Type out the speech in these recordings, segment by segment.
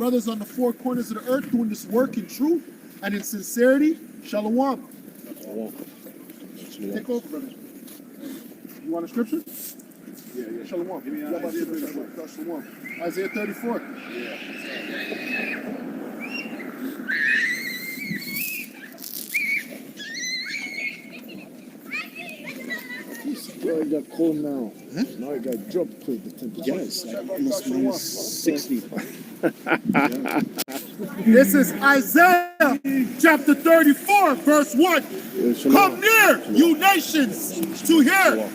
brothers on the four corners of the earth doing this work in truth and in sincerity. Shalom. Take over, brother. You want a scripture? Yeah. Shalom. Give me Isaiah 34. Shalom. Isaiah 34. Yeah. It got cold now. Huh? Now it got dropped to the temperature. Yes, it must be 60. This is Isaiah chapter 34, verse 1. Come near, you nations, to hear,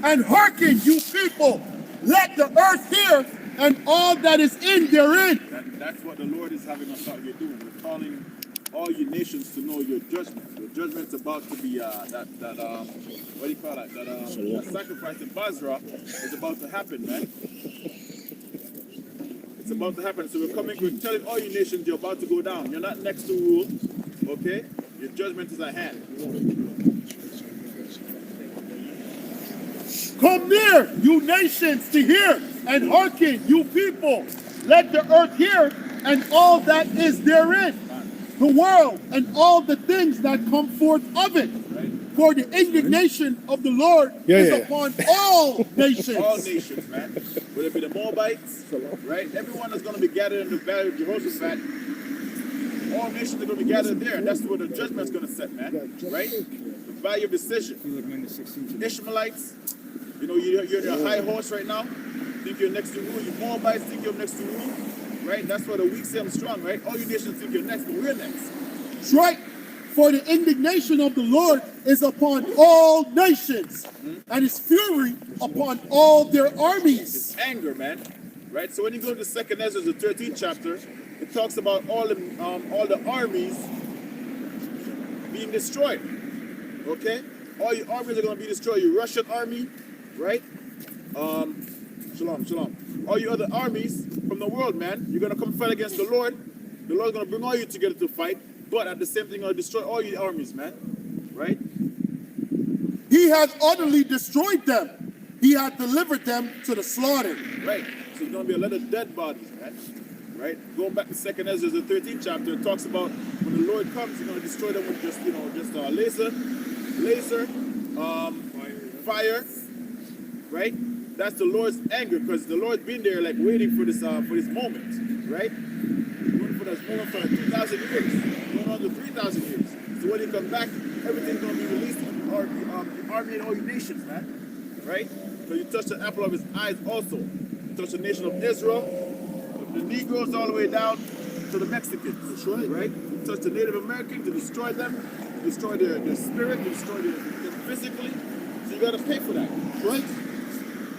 and hearken, you people. Let the earth hear, and all that is in therein. That's what the Lord is having us out here doing. We're calling all you nations to know your judgment. Your judgment's about to be what do you call that? That sacrifice in Basra is about to happen, man. It's about to happen. So we're telling all you nations you're about to go down. You're not next to rule, okay? Your judgment is at hand. Come near, you nations, to hear, and hearken, you people. Let the earth hear, and all that is therein. The world and all the things that come forth of it. Right. For the indignation of the Lord is upon all nations. All nations, man. Whether it be the Moabites, right? Everyone is going to be gathered in the valley of Jehoshaphat. All nations are going to be gathered there, and that's where the judgment's going to set, man. Right? The valley of decision. Ishmaelites, you know, you're in a high horse right now. Think you're next to rule. You Moabites think you're next to rule. Right? That's why the weak say I'm strong, right? All you nations think you're next, but we're next. That's right. For the indignation of the Lord is upon all nations, and his fury upon all their armies. It's anger, man. Right? So when you go to 2nd Ezra, the 13th chapter, it talks about all the armies being destroyed. Okay? All your armies are going to be destroyed. Your Russian army, right? Shalom. All you other armies from the world, man, you're going to come fight against the Lord. The Lord's going to bring all you together to fight, but at the same time, going to destroy all your armies, man. Right? He has utterly destroyed them. He had delivered them to the slaughter. Right. So there's going to be a lot of dead bodies, man. Right? Going back to 2nd Ezra, the 13th chapter, it talks about when the Lord comes, he's going to destroy them with just laser, fire, right? That's the Lord's anger, because the Lord's been there, like, waiting for this moment, right? Waiting for this moment for 2,000 years, going on to 3,000 years. So when he comes back, everything's going to be released to the army and all your nations, man, right? So you touch the apple of his eyes also. You touch the nation of Israel, the Negroes all the way down to the Mexicans, right? You touch the Native Americans, to destroy them, destroy their spirit, destroy them physically. So you got to pay for that, right?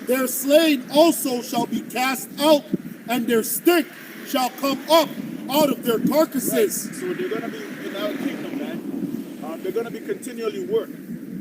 Their slain also shall be cast out, and their stink shall come up out of their carcasses. Right. So they're going to be in our kingdom, man. They're going to be continually worked,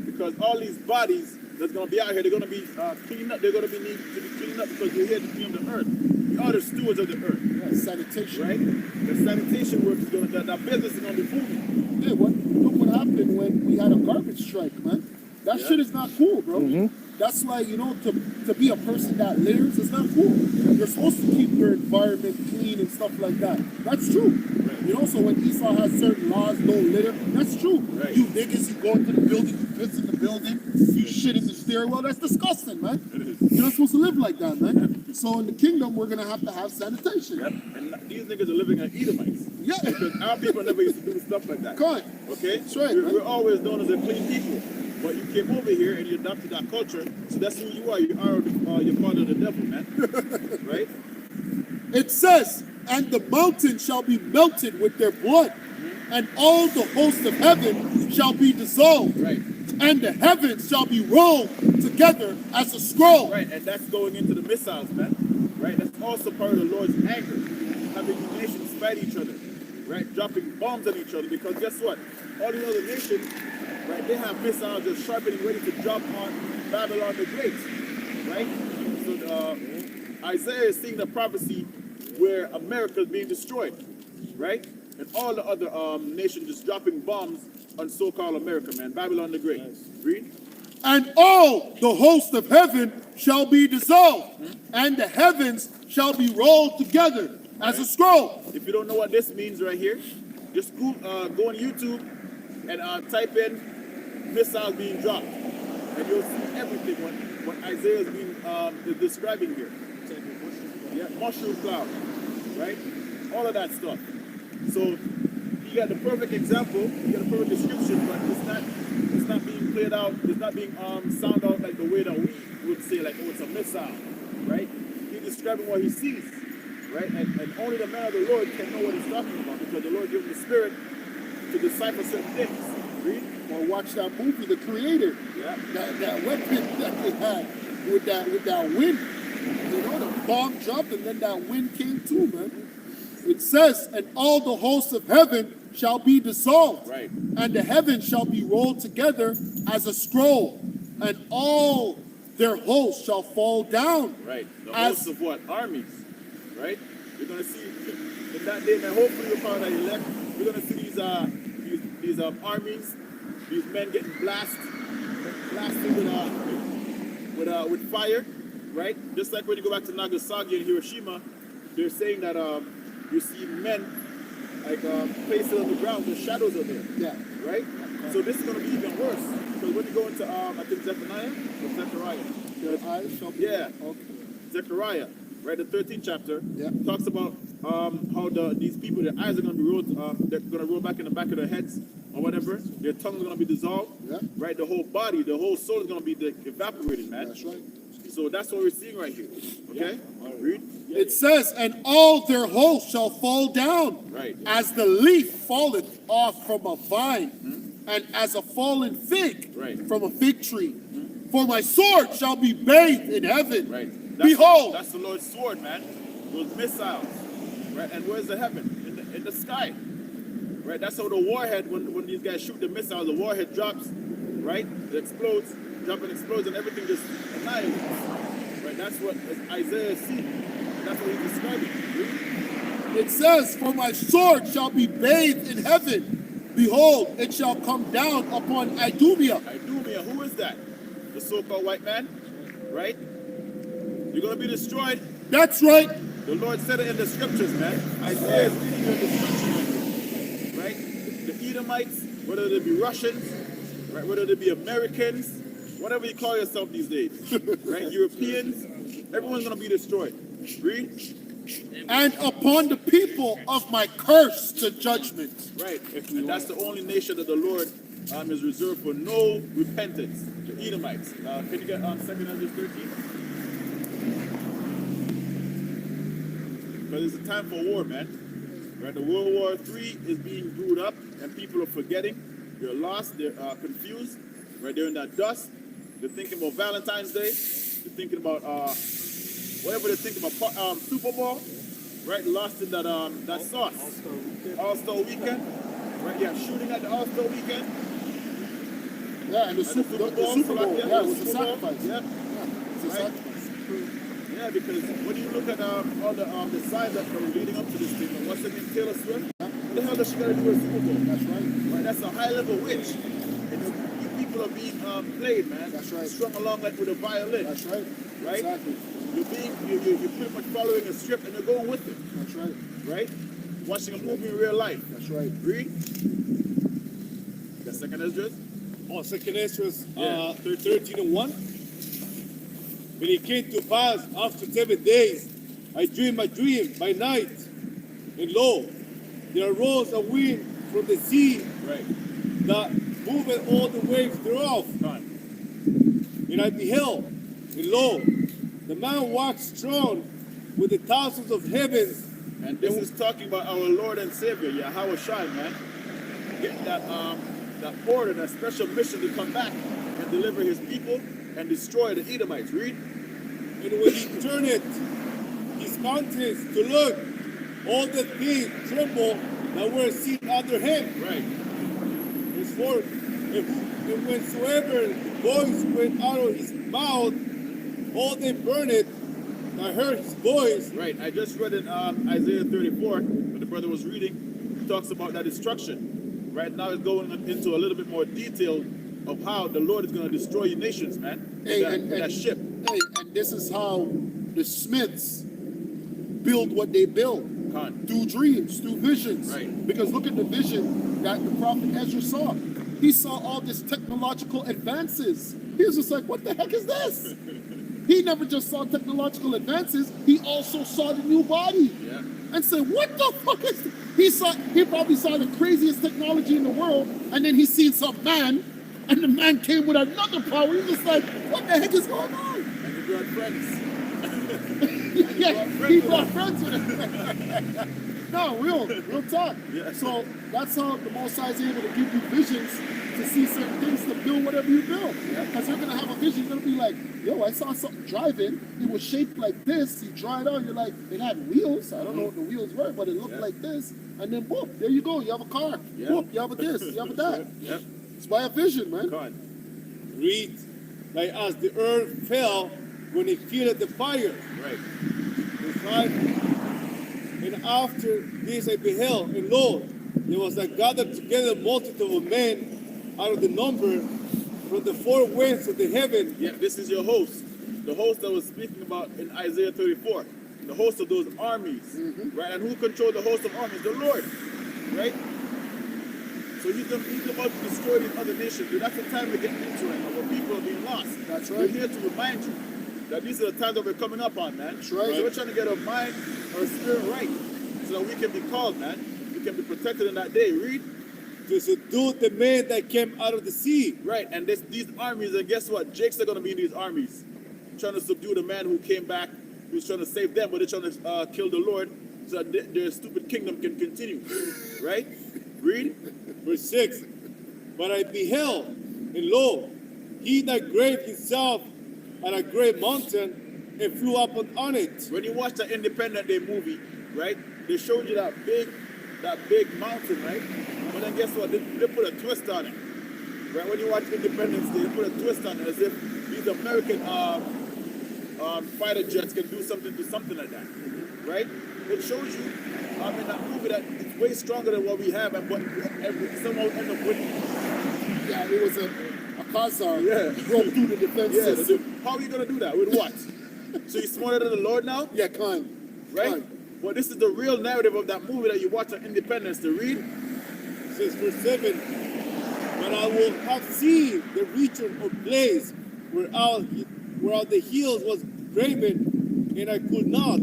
because all these bodies that's going to be out here, they're going to be cleaned up. They're going to need to be cleaned up, because we're here to clean the earth. We are the stewards of the earth. Yeah, sanitation. Right? The sanitation work is going to, that business is going to be booming. Hey, look what happened when we had a garbage strike, man. That shit is not cool, bro. That's why, you know, to be a person that litters is not cool. You're supposed to keep your environment clean and stuff like that. That's true. Right. You know, so when Esau has certain laws, don't litter, that's true. Right. You niggas, you go into the building, you piss in the building, you shit in the stairwell, that's disgusting, man. You're not supposed to live like that, man. So in the kingdom, we're going to have sanitation. Yep. And these niggas are living as Edomites. Yeah. Because our people never used to do stuff like that. God. Okay? That's right, we're always known as a clean people. But you came over here and you adopted that culture, so that's who you are. You are you're part of the devil, man. Right? It says, and the mountain shall be melted with their blood, and all the host of heaven shall be dissolved. Right. And the heavens shall be rolled together as a scroll. Right, and that's going into the missiles, man. Right? That's also part of the Lord's anger, having nations fight each other, right? Dropping bombs on each other, because guess what? All the other nations, right, they have missiles just sharpening, ready to drop on Babylon the Great, right? So Isaiah is seeing the prophecy where America is being destroyed, right? And all the other nations just dropping bombs on so-called America, man. Babylon the Great. Read. And all the host of heaven shall be dissolved, and the heavens shall be rolled together As a scroll. If you don't know what this means right here, just go on YouTube and type in missiles being dropped, and you'll see everything what Isaiah is being describing here. Yeah, mushroom cloud, right? All of that stuff. So you got the perfect example, you got the perfect description, but it's not being played out. It's not being sound out like the way that we would say, like, oh, it's a missile, right? He's describing what he sees, right? And only the man of the Lord can know what he's talking about, because the Lord gave him the spirit to decipher certain things. Read. Or watch that movie, The Creator. Yeah. That weapon that they had with that wind. You know, the bomb dropped and then that wind came too, man. It says, and all the hosts of heaven shall be dissolved. Right. And the heavens shall be rolled together as a scroll. And all their hosts shall fall down. Right. The hosts of what? Armies. Right? You're gonna see in that day, man, hopefully we're part of that elect, we're gonna see these armies, these men getting blasted with fire, right? Just like when you go back to Nagasaki and Hiroshima, they're saying that you see men like placed on the ground, the shadows are there. Yeah. Right? So this is gonna be even worse. Because when you go into I think Zephaniah or Zechariah. Their eyes shall be. Yeah. Okay. Zechariah, right? The 13th chapter Yeah. talks about how these people, their eyes are going to be rolled, they're going to roll back in the back of their heads or whatever. Their tongue is going to be dissolved. Yeah. Right? The whole body, the whole soul is going to be evaporated, man. That's right. So that's what we're seeing right here. Okay? Read. It says, and all their hosts shall fall down, Right. as the leaf falleth off from a vine, and as a fallen fig Right. from a fig tree. For my sword shall be bathed in heaven. Right. Behold, That's the Lord's sword, man. Those missiles. Right? And where's the heaven? In the sky. Right? That's how the warhead, when these guys shoot the missile, the warhead drops, right? It explodes, and everything just annihilates. Right? That's what Isaiah sees. That's what he's describing. Read. it says, for my sword shall be bathed in heaven. Behold, it shall come down upon Idumea. Idumea, who is that? The so-called white man, right? You're going to be destroyed. That's right. The Lord said it in the scriptures, man. Isaiah is reading you the scriptures, right? The Edomites, whether they be Russians, right? Whether they be Americans, whatever you call yourself these days, right? Europeans, everyone's going to be destroyed. Read. And upon the people of my curse to judgment. Right. And that's the only nation that the Lord is reserved for no repentance. The Edomites. Can you get 2 Ezra 13? Because it's a time for war, man. Right? The World War III is being brewed up, and people are forgetting. They're lost. They're confused. Right? They're in that dust. They're thinking about Valentine's Day. They're thinking about whatever they're thinking about Super Bowl. Right? Lost in that sauce. All-Star Weekend. Right? Yeah, shooting at the All-Star Weekend. Yeah, and the Super Bowl. Yeah, it was a sacrifice. Yeah. It's a Right. sacrifice. Yeah, because when you look at all the signs that were leading up to this thing, and what's the name, Taylor Swift? What the hell does she got to do with Super Bowl? That's right. Right, that's a high-level witch. And you people are being played, man. That's right. Strung along like with a violin. That's right. Right? Exactly. You're pretty much following a script and you're going with it. That's right. Right? Watching a movie in real life. That's right. Read. The second Esdras. Oh, second Esdras Yeah. 13:1. When it came to pass after 7 days, I dreamed a dream by night, and lo, there arose a wind from the sea Right. that moved all the waves thereof. Done. And I beheld, and lo, the man walked strong with the thousands of heavens. And this is talking about our Lord and Savior, Yahweh Shai, man. Getting that order, that special mission to come back and deliver his people and destroy the Edomites. Read. And when he turned his countenance to look, all the things trembled that were seen under him. Right. Henceforth, and whensoever the voice went out of his mouth, all they burned it. I heard his voice. Right. I just read in Isaiah 34, when the brother was reading, he talks about that destruction. Right now it's going into a little bit more detail of how the Lord is going to destroy your nations, man. Hey, With that ship. Hey, and this is how the Smiths build what they build. Con. through dreams, through visions. Right. Because look at the vision that the prophet Ezra saw. He saw all these technological advances. He was just like, what the heck is this? He never just saw technological advances, he also saw the new body. Yeah. And said, what the fuck is this? He probably saw the craziest technology in the world, and then he seen some man, and the man came with another power. He's just like, what the heck is going on? And he brought friends. Yeah, he brought friends with him. No, real talk. Yeah. So that's how the Most High is able to give you visions to see certain things to build whatever you build. Because you're gonna have a vision, you're gonna be like, yo, I saw something driving, it was shaped like this, you drive out, you're like, it had wheels, I don't know what the wheels were, but it looked like this, and then boom, there you go, you have a car. Yeah. Boom, you have a this, you have a that. Yep. It's by a vision, man. Con. Read, like as the earth fell when it filled the fire. Right. Verse 5. And after this I beheld, and lo, there was a gathered together multitude of men out of the number from the four winds of the heaven. Yeah, this is your host. The host that was speaking about in Isaiah 34. The host of those armies. Right? And who controlled the host of armies? The Lord. Right? So he's about to destroy these other nations. Dude, that's the time we're getting into right now, where people are being lost. That's We're right. here to remind you that these are the times that we're coming up on, man. That's right. So we're trying to get our mind, our spirit right, so that we can be called, man. We can be protected in that day. Read. To subdue the men that came out of the sea. Right, and these armies, and guess what? Jake's are going to be in these armies, trying to subdue the man who came back, who's trying to save them, but they're trying to kill the Lord so that their stupid kingdom can continue. Right? Read. Verse 6. But I beheld, and lo, he that graved himself at a great mountain and flew up on it. When you watch the Independent Day movie, right, they showed you that big mountain, right? But then guess what? They put a twist on it. Right? When you watch Independence Day, they put a twist on it as if these American fighter jets can do something like that. Right? It shows you in that movie that it's way stronger than what we have, and but somehow end up winning. Yeah, it was a Khazar Yeah. broke through the defense Yeah, system. how are you gonna do that? With what? So you're smarter than the Lord now? Yeah, Khan. Right? Khan. Well, this is the real narrative of that movie that you watch on Independence to read. It says verse 7. But I will have seen the region of place where the hills was graven, and I could not.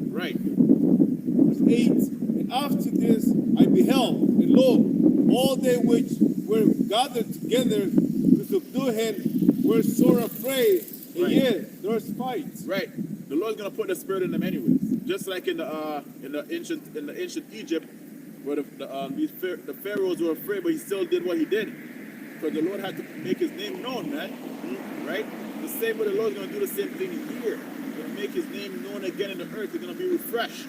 Right. Verse 8. And after this I beheld, and lo, all they which were gathered together to subdue him were sore afraid, and Right. yet there was fight. Right. The Lord's gonna put the spirit in them anyways. Just like in the ancient Egypt, where the pharaohs were afraid, but he still did what he did, because the Lord had to make his name known, man. Right? The same way the Lord's gonna do the same thing here. He's gonna make his name known again in the earth. It's gonna be refreshed.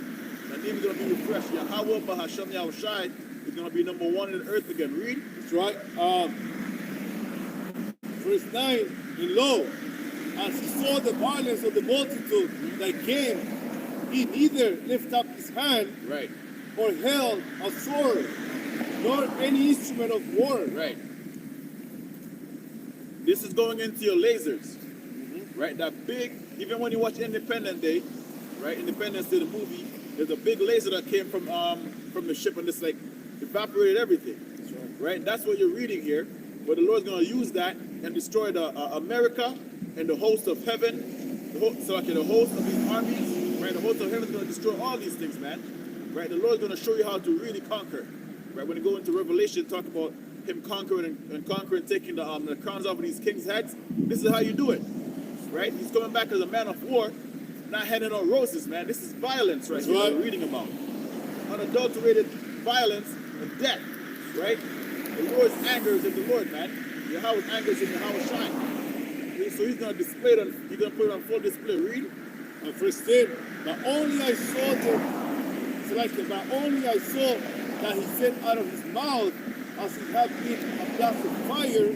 The name is gonna be refreshed. Yahweh Bahasham Yahushai is gonna be number one in the earth again. Read. That's right. Verse 9. And lo, as he saw the violence of the multitude that came, he neither lifted up his hand Right. or held a sword, nor any instrument of war. Right. This is going into your lasers. Right? That big, even when you watch Independence Day, right? Independence Day, the movie, there's a big laser that came from the ship and just like evaporated everything. Right? That's what you're reading here. But the Lord's going to use that and destroy the America and the host of heaven, the host of these armies. Right? The host of heaven is going to destroy all these things, man. Right? The Lord's going to show you how to really conquer. Right? When you go into Revelation, talk about him conquering and taking the crowns off of these kings' heads. This is how you do it. Right? He's coming back as a man of war, not handing out roses, man. This is violence, right? That's Here right. we're reading about unadulterated violence and death, right? The Lord's anger is in the Lord, man. Yahweh's anger is in Yahweh's shine. So he's gonna display it on. He's gonna put it on full display. Read. Verse 10. But only I saw that he sent out of his mouth as he had been a blast of fire,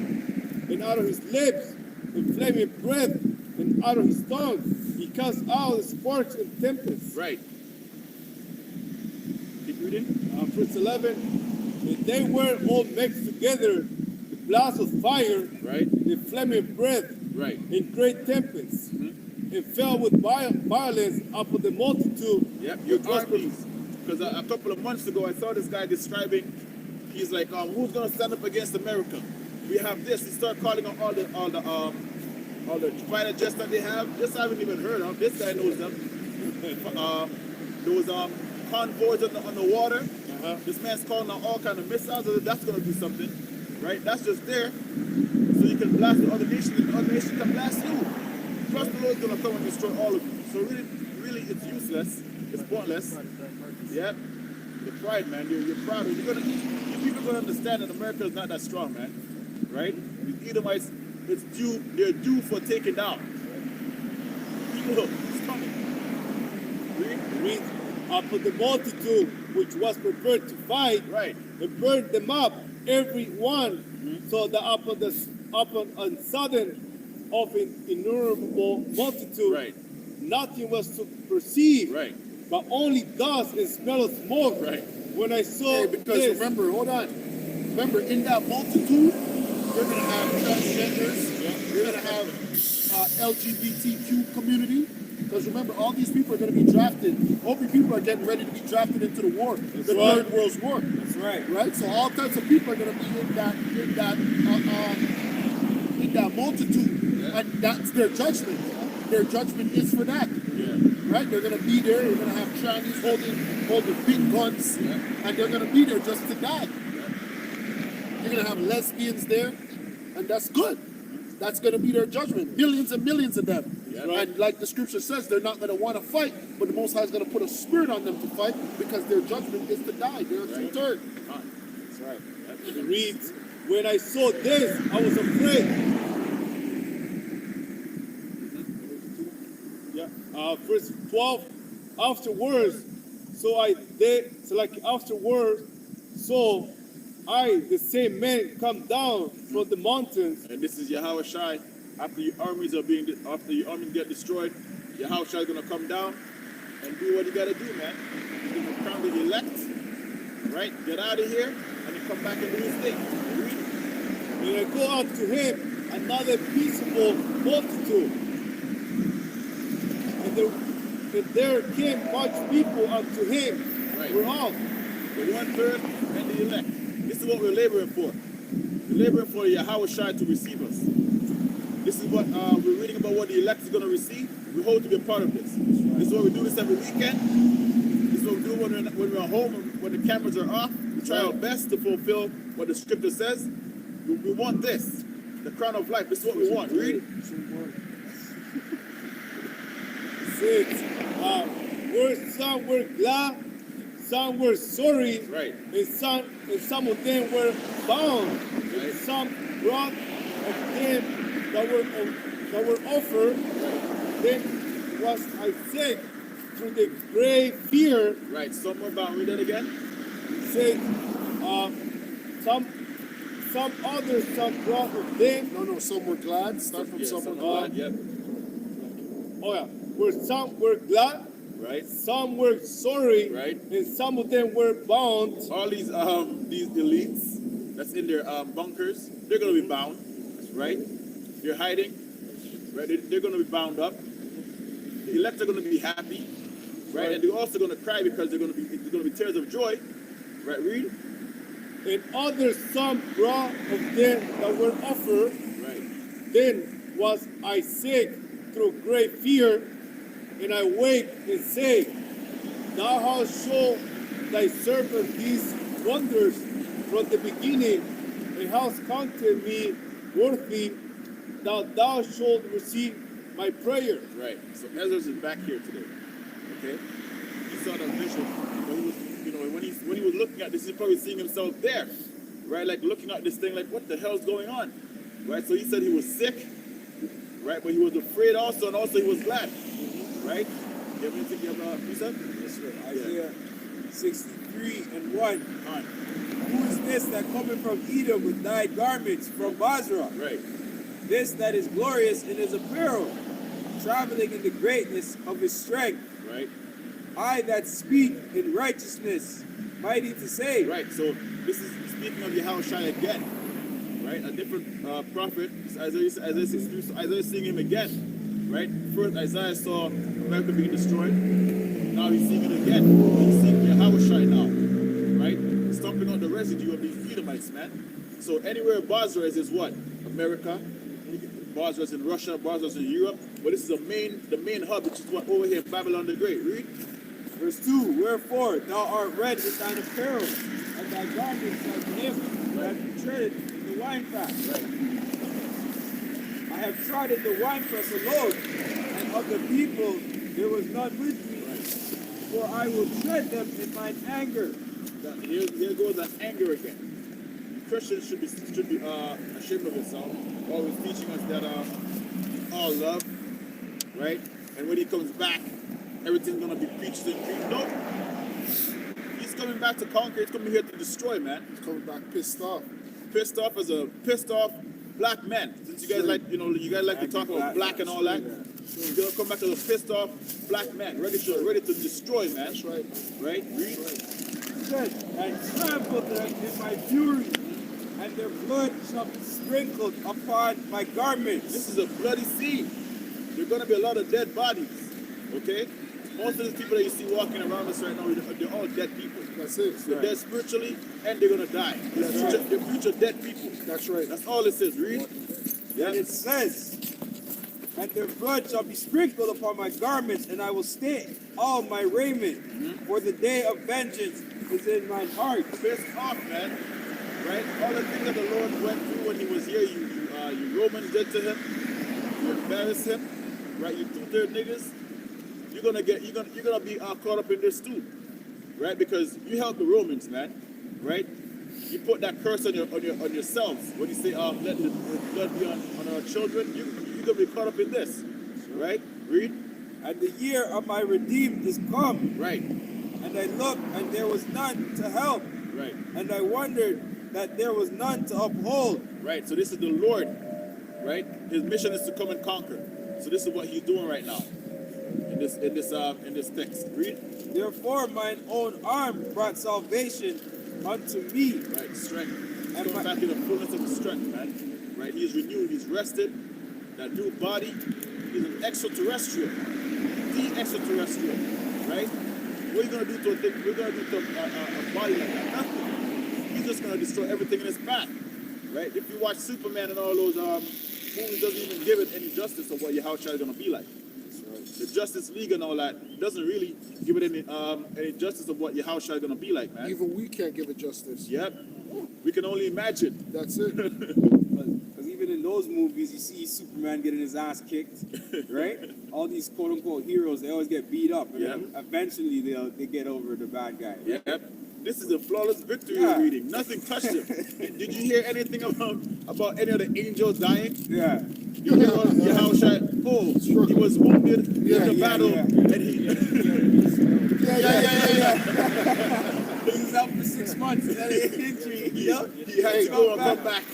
and out of his lips a flaming breath, and out of his tongue he cast out the sparks and tempests. Right. Keep reading. Verse 11. And they were all mixed together, the blast of fire, Right. the flaming breath, Right. and great tempests, and fell with violence upon the multitude. Yep. Your which was armies Because a couple of months ago, I saw this guy describing. He's like, who's gonna stand up against America? We have this. He started calling out all the fighter jets that they have. This I haven't even heard of. This guy knows them. Those convoys on the water. This man's calling out all kind of missiles. That's gonna do something, right? That's just there, so you can blast the other nation, and the other nation can blast you. Plus, the Lord's gonna come and destroy all of you. So really, it's useless. It's pointless. Yeah. The pride, man. You're proud. People gonna understand that America is not that strong, man. Right? These Edomites, they're due for taking down. Look, it's coming. Read upon the multitude which was prepared to fight, Right. and burned them up, every one, so that upon a sudden of an innumerable multitude, Right. nothing was to perceive, Right. but only dust and smell of smoke. Right. When I saw Hey, because this, remember, hold on. Remember, in that multitude, you're going to have transgenders. You're going to have LGBTQ community. Because remember, all these people are going to be drafted. All these people are getting ready to be drafted into the war, the right. Third World War. that's right. Right? So all types of people are going to be in that multitude. Yeah. And that's their judgment. Their judgment is for that. Yeah. Right? They're going to be there. They're going to have Chinese holding big guns, Yeah. and they're going to be there just to die. You're going to have lesbians there, and that's good. That's going to be their judgment. Millions and millions of them. Yeah. And like the scripture says, they're not going to want to fight, but the Most High is going to put a spirit on them to fight because their judgment is to die. They're Right. deterred. That's right. It reads, when I saw this, I was afraid. Yeah, verse 12. Afterwards, so I, the same man, come down from the mountains. And this is Yahweh Shai. After your armies get destroyed, Yahweh Shai is gonna come down and do what you gotta do, man. He's gonna crown the elect, right? Get out of here, and then come back and do his thing. Read. And I go out to him, another peaceable multitude. And there came much people unto him. Right. Whereof The 1/3 and the elect. This is what we're laboring for. We're laboring for Yahweh Shai to receive us. This is what we're reading about what the elect is going to receive. We hope to be a part of this. This is what we do this every weekend. This is what we do when we're home and when the cameras are off. We try our best to fulfill what the scripture says. We want this, the crown of life. This is what we want. Read. 6. Where some were glad, some were sorry, Right. and some of them were bound, Right. and some brought of them that were offered. Then was I sick through the great fear. Right. Somewhere about. Read that again. Said some others, some brought of them. No, some were glad. Start from some were somewhere glad. about. Yep. Oh yeah, where some were glad, Right. some were sorry, Right. and some of them were bound. All these elites that's in their bunkers, they're gonna be bound, right? They're hiding, right? They're gonna be bound up. The elect are gonna be happy, right? And they're also gonna cry because there's gonna be tears of joy, right? Read, And others some brought of them that were offered. right? Then was I sick through great fear, and I waked and said, Thou hast shown thy servant these wonders from the beginning, and hast counted me worthy that thou shalt receive my prayer. Right. So Ezra is back here today. Okay. He saw that vision. When he was, when he was looking at this, he's probably seeing himself there, right? Like looking at this thing, like what the hell's going on, right? So he said he was sick, right? But he was afraid also, and also he was glad, right? You have anything you have, you said? Yes, sir. Isaiah 63:1. All right. Who is this that cometh from Edom with dyed garments from Basra? Right. This that is glorious in his apparel, traveling in the greatness of his strength. Right. I that speak in righteousness, mighty to save. Right. So this is speaking of Yahweh Shai again, right? A different prophet. It's Isaiah 63. So Isaiah is seeing him again, right? First, Isaiah saw America being destroyed. Now he's seeing it again. He's seeing Yahushua now, right? Stomping out the residue of these Edomites, man. So anywhere Basra is what? America. Basra is in Russia. Basra is in Europe. But this is the main hub, which is what over here, Babylon the Great. Read. Verse 2, wherefore thou art red in thine apparel, and thy garments like him that hath treaded in the winepress. I have trodden the winepress alone, and of the people there was none with me, for I will tread them in mine anger. Here goes that anger again. Christians should be ashamed of yourself, always teaching us that all love, right? And when he comes back, everything's gonna be peaches and cream. No, he's coming back to conquer. He's coming here to destroy, man. He's coming back pissed off. Pissed off as a pissed off black man. Since you guys like, you guys like to talk about black and all that. He's gonna come back as a pissed off black man, ready to destroy, man. That's right. Right? Read. Said, and trample them in my fury, and their blood shall be sprinkled upon my garments. This is a bloody scene. There's gonna be a lot of dead bodies. Okay? Most of the people that you see walking around us right now, they're all dead people. That's it. They're dead spiritually and they're gonna die. They're future dead people. That's right. That's all it says. Read. And it says, and their blood shall be sprinkled upon my garments, and I will stain all my raiment, for the day of vengeance is in mine heart. Pissed off, man. Right? All the things that the Lord went through when he was here, you Romans did to him. You embarrassed him. Right? You two-third niggas. You're gonna be caught up in this too. Right? Because you helped the Romans, man. Right? You put that curse on yourselves when you say, let the blood be on our children. You're gonna be caught up in this. Right? Read. And the year of my redeemed is come. Right. And I looked, and there was none to help. Right. And I wondered that there was none to uphold. Right. So this is the Lord. Right? His mission is to come and conquer. So this is what he's doing right now. In this text. Read. Therefore mine own arm brought salvation unto me. Right. Strength. He's And coming back in the fullness of his strength, man. Right. He's renewed. He's rested. That new body. He's an extraterrestrial. The extraterrestrial. Right. What are you gonna do to a thing? We're gonna do to a body like that? Nothing. He's just gonna destroy everything in his path. Right. If you watch Superman and all those movies, doesn't even give it any justice of what Yahushua is gonna be like. The Justice League and all that doesn't really give it any justice of what Yahushua is gonna be like, man. Even we can't give it justice. Yep. We can only imagine. That's it. Because even in those movies, you see Superman getting his ass kicked, right? All these quote-unquote heroes, they always get beat up. And then eventually they get over the bad guy. Right? Yep. This is a flawless victory Yeah. reading. Nothing touched him. Did you hear anything about any of the angels dying? Yeah. You hear about Yahushua? Oh, he was wounded in the battle, and he. He was out for 6 months and then an injury. He had to go and come back.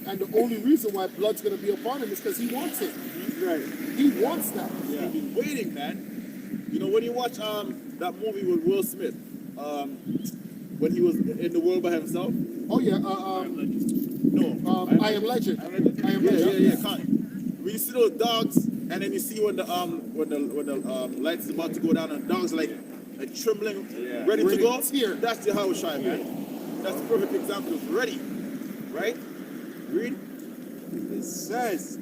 And the only reason why blood's gonna be upon him is because he wants it. Right. He wants that. He's been waiting, man. You know, when you watch that movie with Will Smith, when he was in the world by himself. Oh yeah. No. I Am Legend. I Am Legend. Yeah. When you see those dogs, and then you see when the lights is about to go down, and dogs like trembling, ready to go. That's the Yahushua, man. That's the perfect example of ready, right? Read. It says,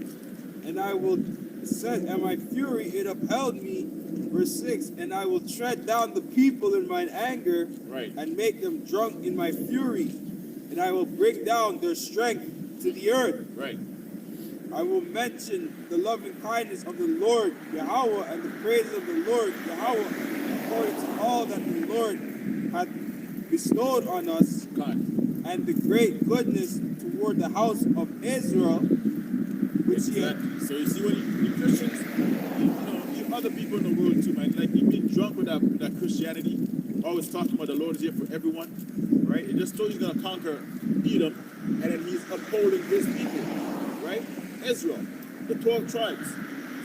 and my fury it upheld me. Verse 6, and I will tread down the people in mine anger, Right. and make them drunk in my fury, and I will bring down their strength to the earth. Right. I will mention the loving kindness of the Lord Yahweh and the praise of the Lord Yahweh according to all that the Lord hath bestowed on us, God. and the great goodness toward the house of Israel, which he hath. Exactly. So you see, when you Christians, you other people in the world too, man. Like you've been drunk with that Christianity, always talking about the Lord is here for everyone, right? It just told you he's gonna conquer Edom, and then he's upholding his people, right? Israel, the 12 tribes.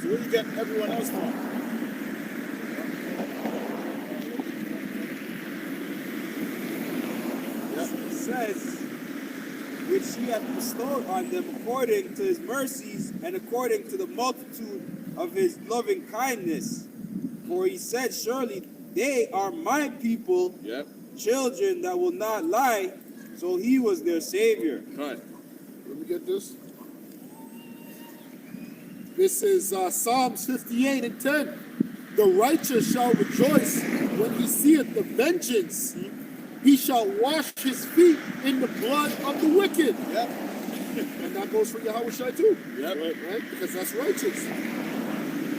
So where do you get everyone else from? It says, which he hath bestowed on them according to his mercies and according to the multitude of his loving kindness. For he said, surely they are my people, Yep. children that will not lie. So he was their savior. Right. Let me get this. This is Psalms 58 and 10. The righteous shall rejoice when he seeth the vengeance. He shall wash his feet in the blood of the wicked. Yep. And that goes for Yahushua too. Yep. Right? Because that's righteous.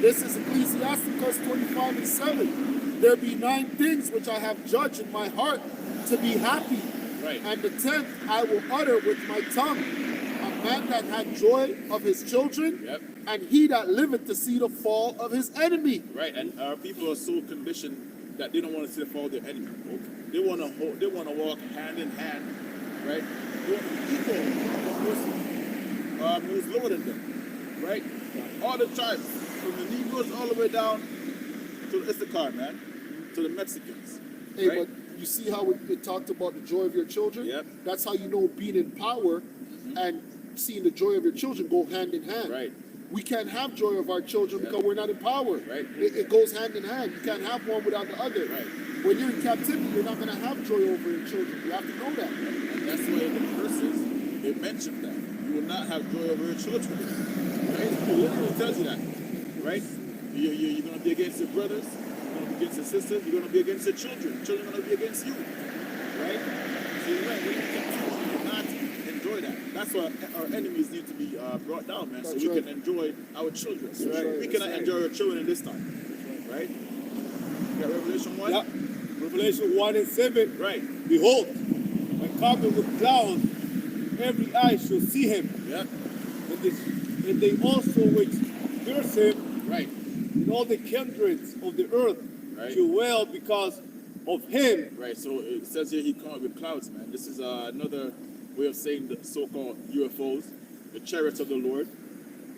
This is Ecclesiasticus 25 and 7. There be 9 things which I have judged in my heart to be happy. Right. And the 10th I will utter with my tongue. A man that had joy of his children, Yep. and he that liveth to see the fall of his enemy. Right. And our people are so conditioned that they don't want to see the fall of their enemy. They want to hold, they want to walk hand in hand, right? They want to be equal with the person who's lower than them, right? All the tribes, from the Negroes all the way down to the Issachar, man, to the Mexicans. Hey, right? but you see how it talked about the joy of your children? Yep. That's how you know being in power and seeing the joy of your children go hand in hand. Right. We can't have joy of our children because we're not in power. Right. It goes hand in hand. You can't have one without the other. Right. When you're in captivity, you're not going to have joy over your children. You have to know that. And that's why in the curses, they mentioned that. You will not have joy over your children. Right? It literally tells you that. Right? You're going to be against your brothers. You're going to be against your sisters. You're going to be against your children. Children are going to be against you. Right? So you're right. When you're in captivity, you cannot enjoy that. That's why our enemies need to be brought down, man. So That's we right. can enjoy our children. right. We cannot enjoy our children in this time. Right? You got Revelation 1? Yeah. Revelation 1 and 7. Right. Behold, when covered with clouds, every eye shall see him, Yep. and they also which pierce him, Right. and all the kindreds of the earth Right. shall wail because of him. Right, so it says here he comes with clouds, man. This is another way of saying the so-called UFOs, the chariots of the Lord,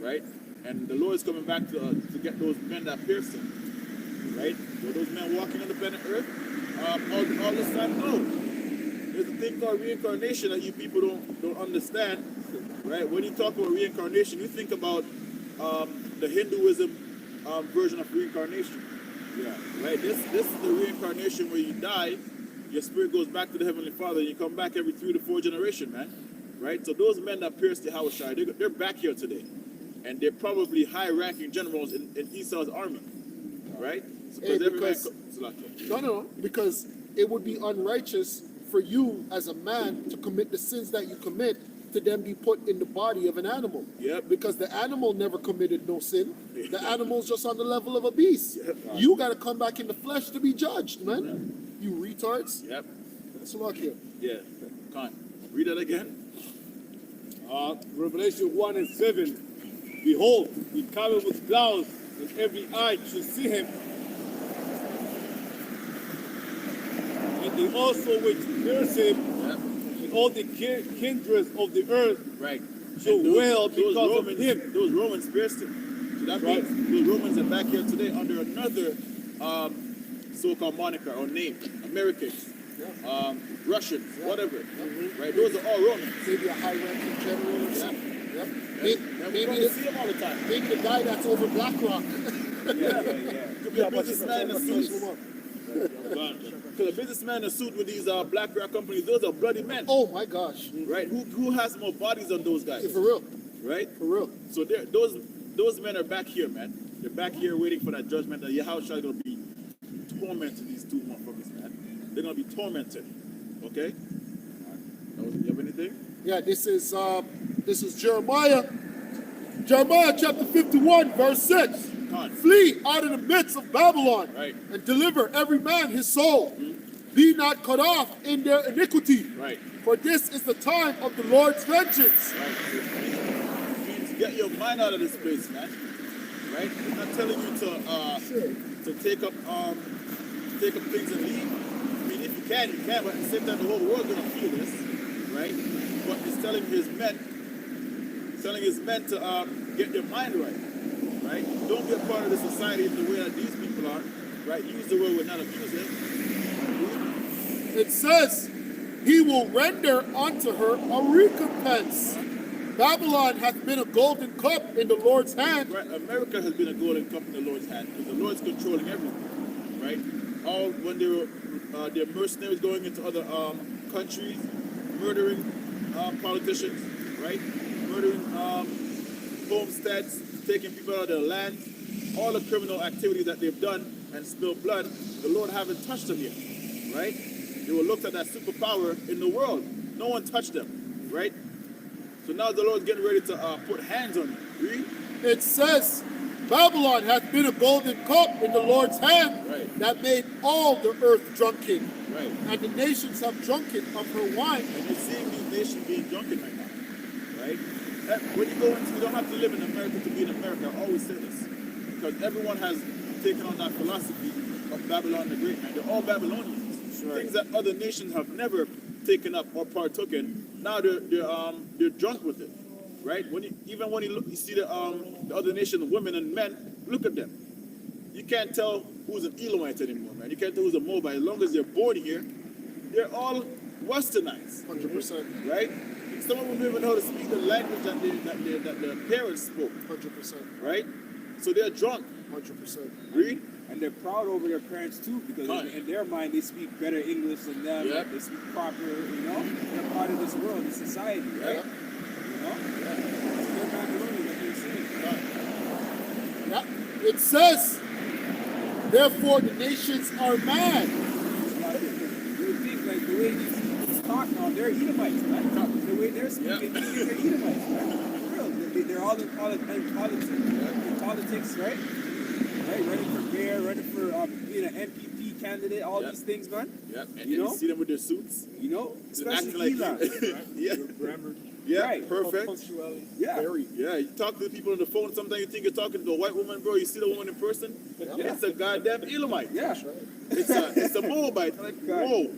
right? And the Lord is coming back to get those men that pierced him, right? Were those men walking on the planet Earth all this time? No. There's a thing called reincarnation that you people don't understand, right? When you talk about reincarnation, you think about the Hinduism version of reincarnation. Yeah. Right? This is the reincarnation where you die, your spirit goes back to the Heavenly Father, and you come back every 3 to 4 generation, man. Right? So those men that pierced Yahushua, they're back here today. And they're probably high-ranking generals in Esau's army. Right? So Hey, every man because- No. Because it would be unrighteous for you as a man to commit the sins that you commit to then be put in the body of an animal. Yep. Because the animal never committed no sin. The animal's just on the level of a beast. Yep. You got to come back in the flesh to be judged, man. You retards. Yep. That's luck here. Yeah. Come on. Read that again. Revelation 1 and 7. Behold, he covered with clouds, and every eye shall see him. And they also which pierce him, Yep. and all the kindreds of the earth Right. shall And wail because of Romans, him. Those Romans pierced him. So that Right. means those Romans are back here today under another so-called moniker or name. Americans, Russians, whatever. Right? Those are all Romans. Maybe a high-ranking general or Yeah. something. Yep. And we Maybe, don't see them all the time. maybe the guy that's over BlackRock. Could be a businessman in a suit. Because a businessman in a suit with these BlackRock companies, those are bloody men. Oh my gosh. Right? Who has more bodies on those guys? For real. Right? For real. So those men are back here, man. They're back here waiting for that judgment that Yahushua is going to be tormenting these two motherfuckers, man. They're going to be tormented. Okay? You have anything? Yeah, this is Jeremiah. Jeremiah chapter 51, verse 6. Come on. Flee out of the midst of Babylon, Right. and deliver every man his soul. Be not cut off in their iniquity, Right. for this is the time of the Lord's vengeance. Right. It means get your mind out of this place, man. Right? I'm not telling you to take up things and leave. I mean, if you can, you can, but at the same time, the whole world's gonna feel this, right? But he's telling his men to get their mind right. Right? Don't be a part of the society in the way that these people are. Right? Use the word, we're not abusing. It says he will render unto her a recompense. Babylon hath been a golden cup in the Lord's hand. Right? America has been a golden cup in the Lord's hand because the Lord's controlling everything, right? All when they're mercenaries going into other countries, murdering politicians, right? Murdering homesteads, taking people out of their land, all the criminal activities that they've done and spilled blood, the Lord haven't touched them yet, right? They were looked at that superpower in the world. No one touched them, right? So now the Lord's getting ready to put hands on them. Read. It says, Babylon hath been a golden cup in the Lord's hand, Right. that made all the earth drunken, Right. and the nations have drunken of her wine. And you're seeing these nations being drunken right now, right? When you go into, you don't have to live in America to be in America. I always say this, because everyone has taken on that philosophy of Babylon the Great, and they're all Babylonians. Things that other nations have never taken up or partook in. Now they're drunk with it, right? Even when you see the other nation, women and men, look at them. You can't tell who's an Elamite anymore, man. You can't tell who's a Moabite. As long as they're born here, they're all westernized, 100%. right? Some of them don't even know how to speak the language that their parents spoke, 100%. right? So they're drunk. 100%. Read. And they're proud over their parents too, because Right. in their mind they speak better English than them. Yeah. They speak proper, They're part of this world, this society, right? Yeah. They're Babylonians, like you're saying. Yeah. It says, therefore the nations are mad. You would think like the way these people talk now, they're Edomites, man. The way they're speaking, you think they're Edomites, man. For real. They're all in politics, right? Right, running for mayor, running for being an MPP candidate, all these things, man. Yep. And You you know? see them with their suits. They're Acting especially like Elon. yeah. Yeah, Right. perfect. Yeah. Yeah, you talk to the people on the phone, sometimes you think you're talking to a white woman, bro. You see the woman in person, it's a goddamn Elamite. Yeah. It's a Moabite. Like, Right. whoa.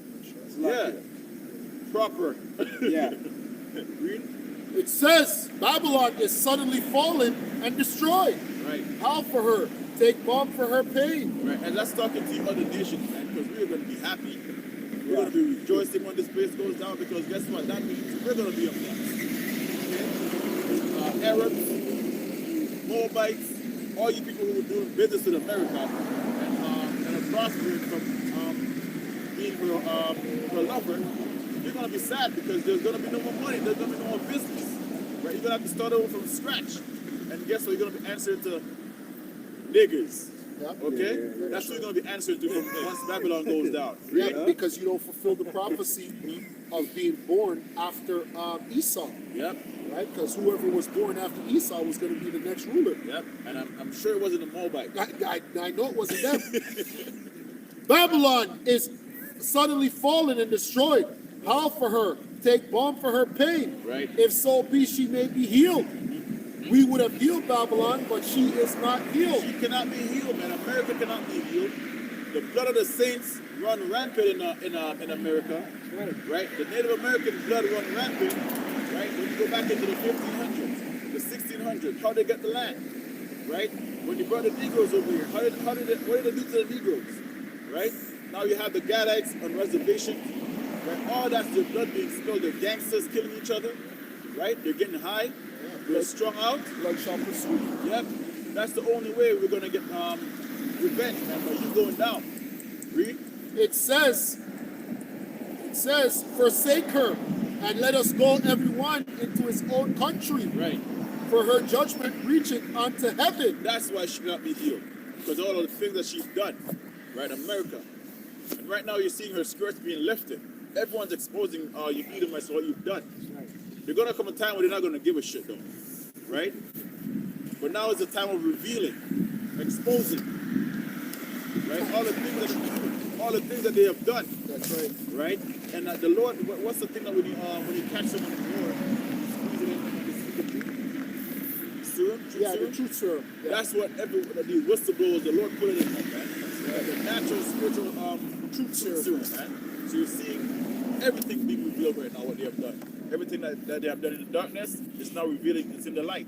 It's like Yeah. Proper. Yeah. Read. It says, Babylon is suddenly fallen and destroyed. Right. How for her? Take balm for her pain. Right. And let's talk to the other nations, man, because we're going to be happy. We're going to be rejoicing when this place goes down, because guess what? That means we're going to be up next. Okay? Arabs, Moabites, all you people who are doing business in America and are prospering from being her lover, you're going to be sad because there's going to be no more money, there's going to be no more business. Right? You're going to have to start over from scratch. And guess what? You're going to be answering to niggers. Okay? That's what you're going to be answering to once Babylon goes down. Yeah, because you don't fulfill the prophecy of being born after Esau, Yep. right? Because whoever was born after Esau was going to be the next ruler. Yep. And I'm sure it wasn't a Moabite. I know it wasn't them. Babylon is suddenly fallen and destroyed. How for her? Take balm for her pain. Right. If so be she may be healed. We would have healed Babylon, but she is not healed. She cannot be healed, man. America cannot be healed. The blood of the saints run rampant in America. Right? The Native American blood run rampant. Right? When you go back into the 1500s, the 1600s, how they get the land. Right? When you brought the Negroes over here, what did they do to the Negroes? Right? Now you have the Gadites on reservations. Right? All that's their blood being spilled. The gangsters killing each other. Right? They're getting high. They're strung out. Blood shall pursue. Yep. That's the only way we're gonna get revenge, man, by you going down. Read. It says, forsake her, and let us go everyone into his own country. Right. For her judgment reaching unto heaven. That's why she cannot be healed. Because all of the things that she's done. Right, America. And right now you're seeing her skirts being lifted. Everyone's exposing you Edomites what you've done. There's gonna come a time where they're not gonna give a shit though. Right? But now is the time of revealing, exposing. Right? All the things that they have done. That's right. Right? And the Lord, what's the thing that when you catch someone in the Lord, squeeze it in the serum? The truth serum. Yeah. That's what these whistleblowers, the Lord put it in them, man. The natural, spiritual truth serum, man. So you're seeing everything being revealed right now, what they have done. Everything that they have done in the darkness is now revealing, it's in the light.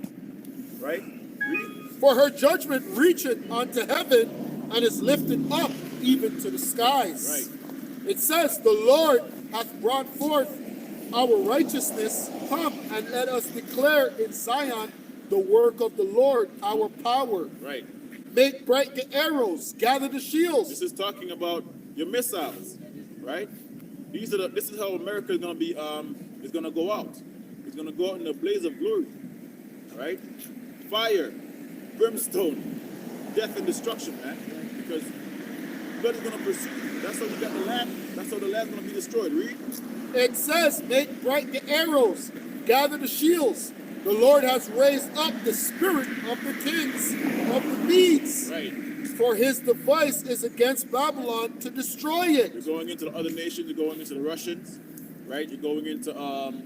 Right? Read. For her judgment reacheth unto heaven, and is lifted up even to the skies. Right. It says, the Lord hath brought forth our righteousness. Come and let us declare in Zion the work of the Lord, our power. Right. Make bright the arrows, gather the shields. This is talking about your missiles, right? This is how America is gonna be is gonna go out. It's gonna go out in a blaze of glory. Right? Fire, brimstone, death and destruction, man. Because God is gonna pursue you. That's how we got the land. That's how the land's gonna be destroyed. Read. It says, make bright the arrows, gather the shields. The Lord has raised up the spirit of the kings of the Medes. Right. For his device is against Babylon to destroy it. You're going into the other nations, you're going into the Russians, right? You're going into Elam,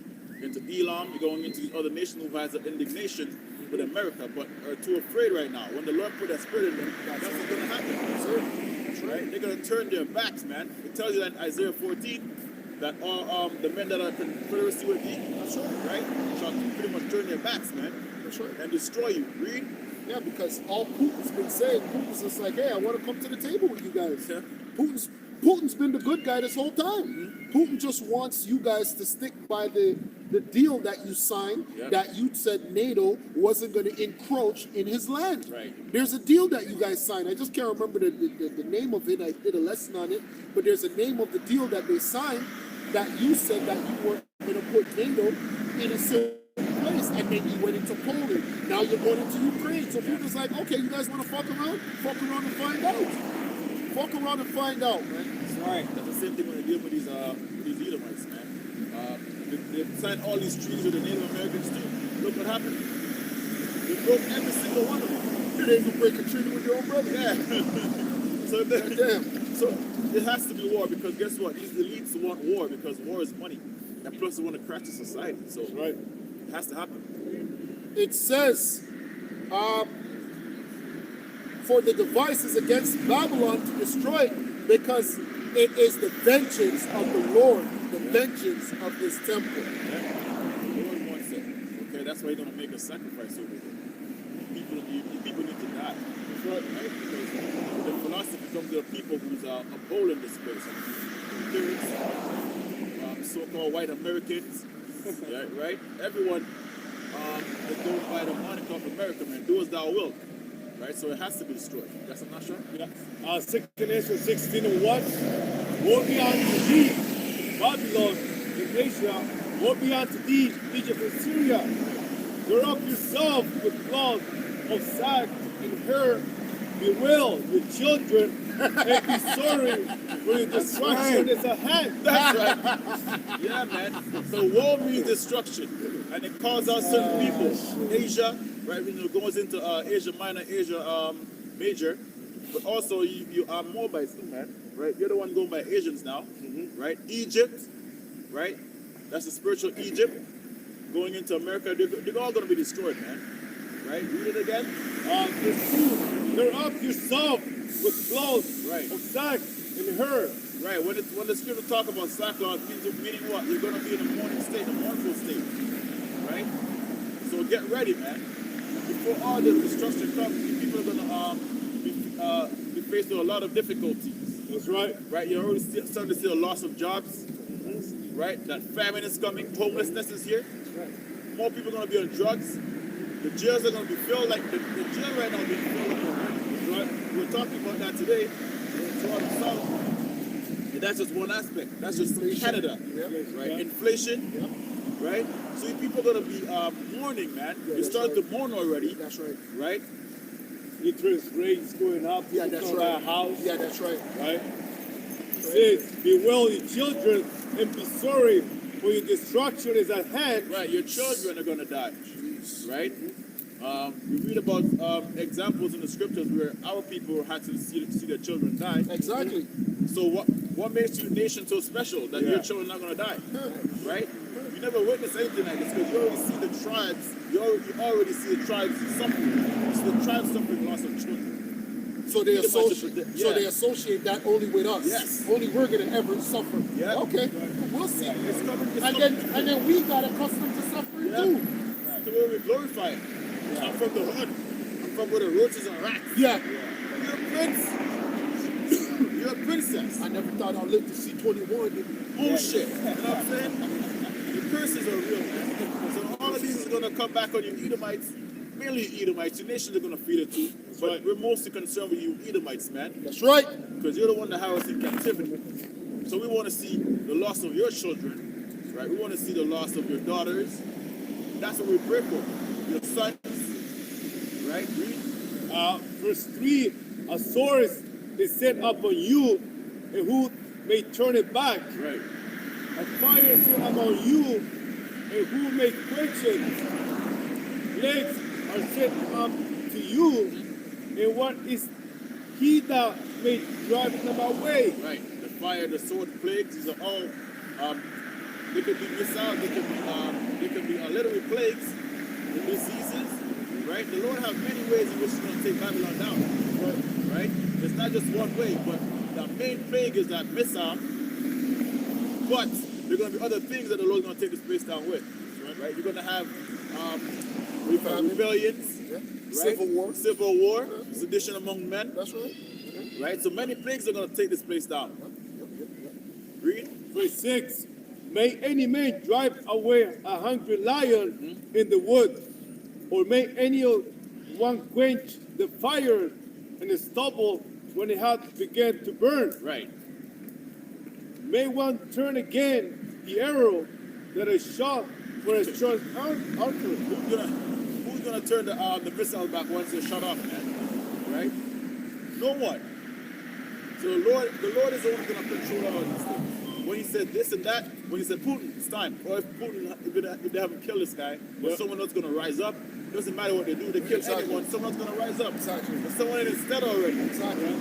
you're going into these other nations who has an indignation with America, but are too afraid right now. When the Lord put that spirit in them, that's what's gonna happen. Right? They're gonna turn their backs, man. It tells you that in Isaiah 14 that all the men that are in confederacy with thee, That's right. right, shall pretty much turn their backs, man, That's right. and destroy you. Read. Yeah, because all Putin's been saying, Putin's just like, hey, I want to come to the table with you guys. Yeah. Putin's been the good guy this whole time. Putin just wants you guys to stick by the deal that you signed, Yeah. that you said NATO wasn't going to encroach in his land. Right. There's a deal that you guys signed. I just can't remember the name of it. I did a lesson on it. But there's a name of the deal that they signed that you said that you weren't going to put NATO in a certain place, and then you went into Poland. Now you're going into Ukraine. So Putin's like, okay, you guys want to fuck around? Fuck around and find out. Fuck around and find out, man. That's right. That's the same thing when they deal with these Edomites, man. They signed all these treaties with the Native Americans too. Look what happened. They broke every single one of them. You didn't even break a treaty with your own brother. Yeah. Damn. So it has to be war because guess what? These elites want war because war is money. And plus they want to crash the society. So Right. it has to happen. It says, for the device is against Babylon to destroy it, because it is the vengeance of the Lord, the vengeance of his temple. Yeah. The Lord wants it. Okay, that's why he's gonna make a sacrifice over there. People need to die. That's right, right? Because the philosophy comes to the people who's upholding this place. Lyrics, so-called white Americans, yeah, right? Everyone is going by the moniker of America, man. Do as thou wilt. Right? So it has to be destroyed. Yes, I'm not sure. Yeah. 2 Nations 16:1. Woe be unto thee, Babylon and Asia. Woe be unto thee, Egypt and Syria. Gird up yourself with cloth of sack and hair. Bewail your children and be sorry, for your destruction is at hand. That's right. Yeah, man. So war means destruction. And it calls out certain people. Asia, right? When it goes into Asia Minor, Asia Major. But also you are Moabites too, man. Right? You're the one going by Asians now. Right? Egypt, right? That's the spiritual Egypt. Going into America, they're all going to be destroyed, man. Right? Read it again. Verse 2. Gird up yourself with clothes Right. of sack and hair. Right. When the scripture talk about sackcloth, meaning what? You're going to be in a mourning state, a mournful state. Right? So get ready, man. Before all this destruction comes, people are going to be faced with a lot of difficulties. That's right. Right? You're already starting to see a loss of jobs. Right? That famine is coming. Homelessness is here. More people are going to be on drugs. The jails are going to be filled like the jail right now is being filled up already. Right? We were talking about that today. Towards the south. And that's just one aspect. That's just Canada. Right? Inflation. Right? So people are going to be mourning, man. You're starting to mourn already. That's right. Right? Interest rates going up. Yeah, People that's can't buy right. a house. Yeah, that's right. Right? It says, bewail your children and be sorry, for your destruction is at hand. Right? Your children are going to die. Right? We read about examples in the scriptures where our people had to see their children die. Exactly. So what makes your nation so special that your children are not going to die? Right? You never witnessed anything like this because you already see the tribes. You already see the tribes suffering. You see the tribes suffering loss of children. So they Need a bunch of associate. predi- So yeah. they associate that only with us. Yes. Only we're gonna ever suffer. Yeah. Okay. We'll see. It's coming. It's And coming. then we got accustomed to suffering Yeah. too. So we glorify it. I'm from the hood. I'm from where the roaches and rats. Yeah. You're a prince. You're a princess. I never thought I'd live to see 21. Bullshit. You know what I'm saying? The curses are real, man. So all of these is going to come back on you Edomites, mainly Edomites. Your nations are going to feel it too. But we're mostly concerned with you Edomites, man. That's right. Because you're the one that have us in captivity. So we want to see the loss of your children, right? We want to see the loss of your daughters. That's what we pray for. Your sons, right? Read. Verse 3, a sword is set up on you, and who may turn it back? Right. A fire is set up on you, and who may quench it? Plagues are set up to you, and what is he that may drive them away? Right. The fire, the sword, plagues, these are all, they could be missiles, they could be literally plagues, the diseases, right? The Lord has many ways in which He's going to take Babylon down, right? It's not just one way, but the main plague is that missile, but there are going to be other things that the Lord's going to take this place down with, right? You're going to have rebellions, right? Civil war, sedition among men. That's right. Right? So many plagues are going to take this place down. Read. Verse 6, may any man drive away a hungry lion in the wood, or may any one quench the fire in the stubble when it hath begun to burn. Right. May one turn again the arrow that is shot for a strong archer. Who's gonna turn the missile back once they're shut off, man? Right? No one. So the Lord is the one gonna control all these things. When he said this and that, when he said Putin, it's time. Or if they haven't killed this guy, but someone else gonna rise up. It doesn't matter what they do, they kill anyone, someone's gonna rise up. Exactly. There's someone in his stead already. Exactly.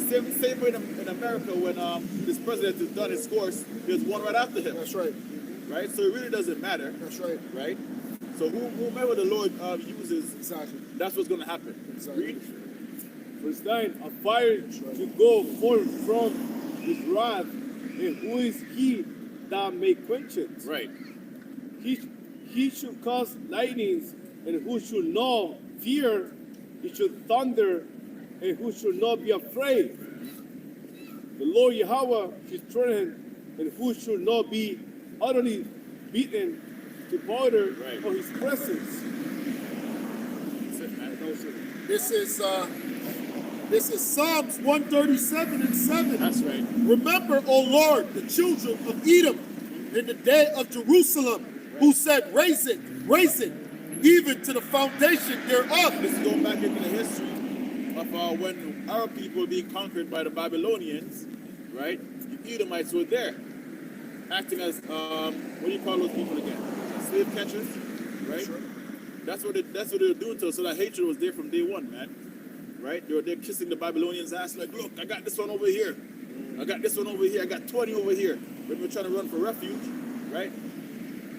Same way in America when this president has done his course, there's one right after him. That's right. Right? So it really doesn't matter. That's right. Right? So whomever the Lord uses, Exactly. that's what's gonna happen. Exactly. Read. Verse 9, a fire to go forth from his wrath, and who is he that may quench it? Right. He should cause lightnings, and who should not fear? He should thunder, and who should not be afraid? The Lord Yahweh is strength, and who should not be utterly beaten to powder Right. for his presence? This is Psalms 137 and 7. That's right. Remember, O Lord, the children of Edom in the day of Jerusalem, who said, raise it, even to the foundation thereof. This is going back into the history of when our people being conquered by the Babylonians, right? The Edomites were there, acting as what do you call those people again? Slave catchers, right? Sure. That's what they were doing to us. So that hatred was there from day one, man. Right? They were there kissing the Babylonians' ass like, look, I got this one over here. I got this one over here. I got 20 over here. When we were trying to run for refuge, right?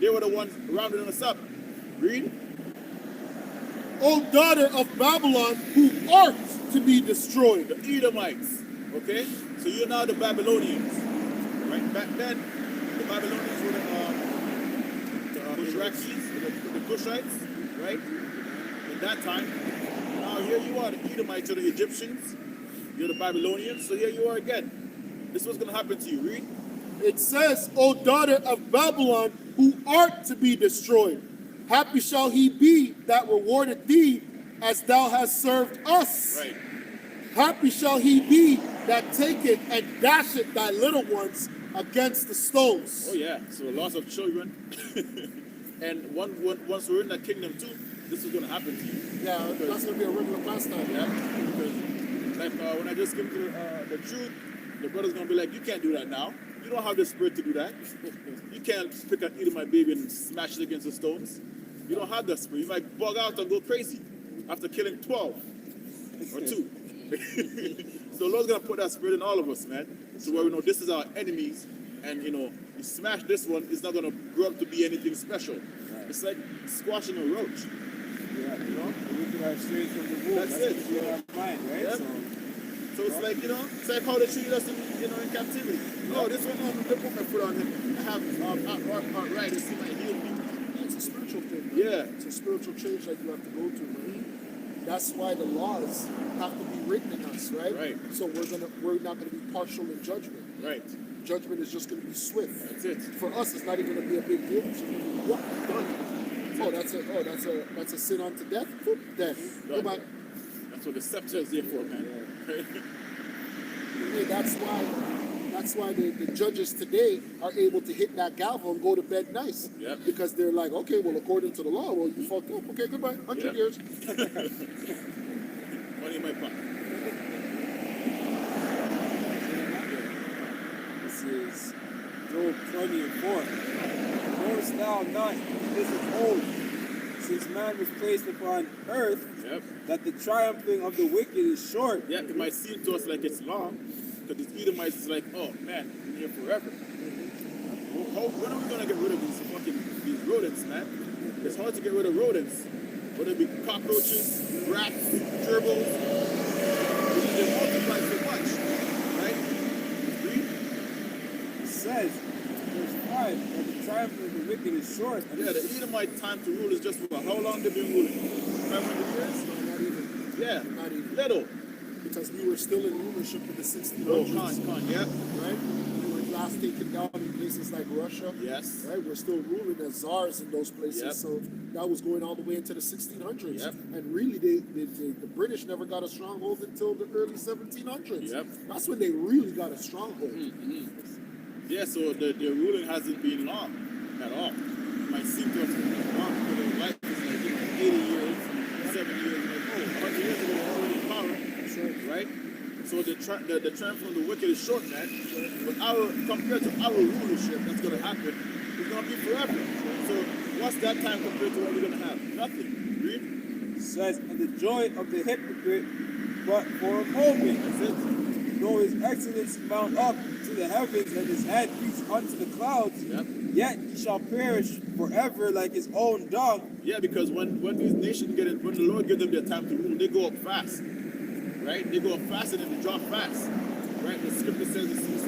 They were the ones rounding us up. Read. O daughter of Babylon, who art to be destroyed. The Edomites. Okay? So you're now the Babylonians. Right? Back then, the Babylonians were the Iraqis, the Cushites, right? At that time. Now here you are, the Edomites or the Egyptians. You're the Babylonians. So here you are again. This is what's going to happen to you. Read. It says, O daughter of Babylon, who art to be destroyed. Happy shall he be that rewarded thee as thou hast served us. Right. Happy shall he be that taketh and dasheth thy little ones against the stones. Oh yeah. So the loss of children. And once we're in that kingdom too, this is going to happen to you. Yeah, that's going to be a regular pastime. Yeah. Because like when I just came to the truth, the brother's going to be like, you can't do that now. You don't have the spirit to do that. You can't pick an Edomite baby and smash it against the stones. You don't have that spirit. You might bug out and go crazy after killing 12 or 2. So the Lord's going to put that spirit in all of us, man. So where we know this is our enemies. And, you smash this one, it's not going to grow up to be anything special. Right. It's like squashing a roach. Yeah, we can have straight from the womb. That's it. What's in our mind, right? Yeah. So it's like, it's like how they treat us in captivity. Oh, this one, they put my foot on him. I have right, see my heel me. It's a spiritual thing. Man. Yeah. It's a spiritual change that you have to go through, man. That's why the laws have to be written in us, right? Right. So we're not gonna be partial in judgment. Right. Judgment is just gonna be swift. That's it. For us, it's not even gonna be a big deal. It's just gonna be what done. That's a sin unto death. Whoop, death. Done. Goodbye. That's what the scepter is there for, man. Hey, that's why the judges today are able to hit that gavel and go to bed nice. Yep. Because they're like, okay, well, according to the law, well, you fucked up. Okay, goodbye. 100 Yep. years. Money in my pocket. This is Job 20:4. Knowest thou not this of old, since man was placed upon earth, Yep. that the triumphing of the wicked is short? Yeah, it might seem to us like it's long, because these Edomites is like, oh man, we're here forever. When are we gonna get rid of these rodents, man? It's hard to get rid of rodents. Whether it be cockroaches, rats, gerbils, they multiply so much, right? Read? It says, verse 5, that the triumphing of the wicked is short. And Yeah, the Edomite time to rule is just what? How long they've been ruling? 500 years? Not even. Yeah, Not even. little. Because we were still in rulership in the 1600s. Oh, con, yeah. Right? We were last taken down in places like Russia. Yes. Right? We're still ruling as czars in those places. Yep. So that was going all the way into the 1600s. Yep. And really, the British never got a stronghold until the early 1700s. Yep. That's when they really got a stronghold. Yeah, so the ruling hasn't been long at all. It might seem to us long, but their life is like 80 years, 70 years, like, oh, 100 years ago, they're already in power. Right? So the triumph from the wicked is short, man. But compared to our rulership, that's going to happen. It's going to be forever. So what's that time compared to what we're going to have? Nothing. Read? it says, and the joy of the hypocrite, but for a moment. That's it. Though his excellence mount up to the heavens and his head reach unto the clouds, Yep. yet he shall perish forever like his own dung. Yeah, because when these nations get it, when the Lord gives them their time to rule, they go up fast. Right? They go up faster than they drop fast. Right? The scripture says the sea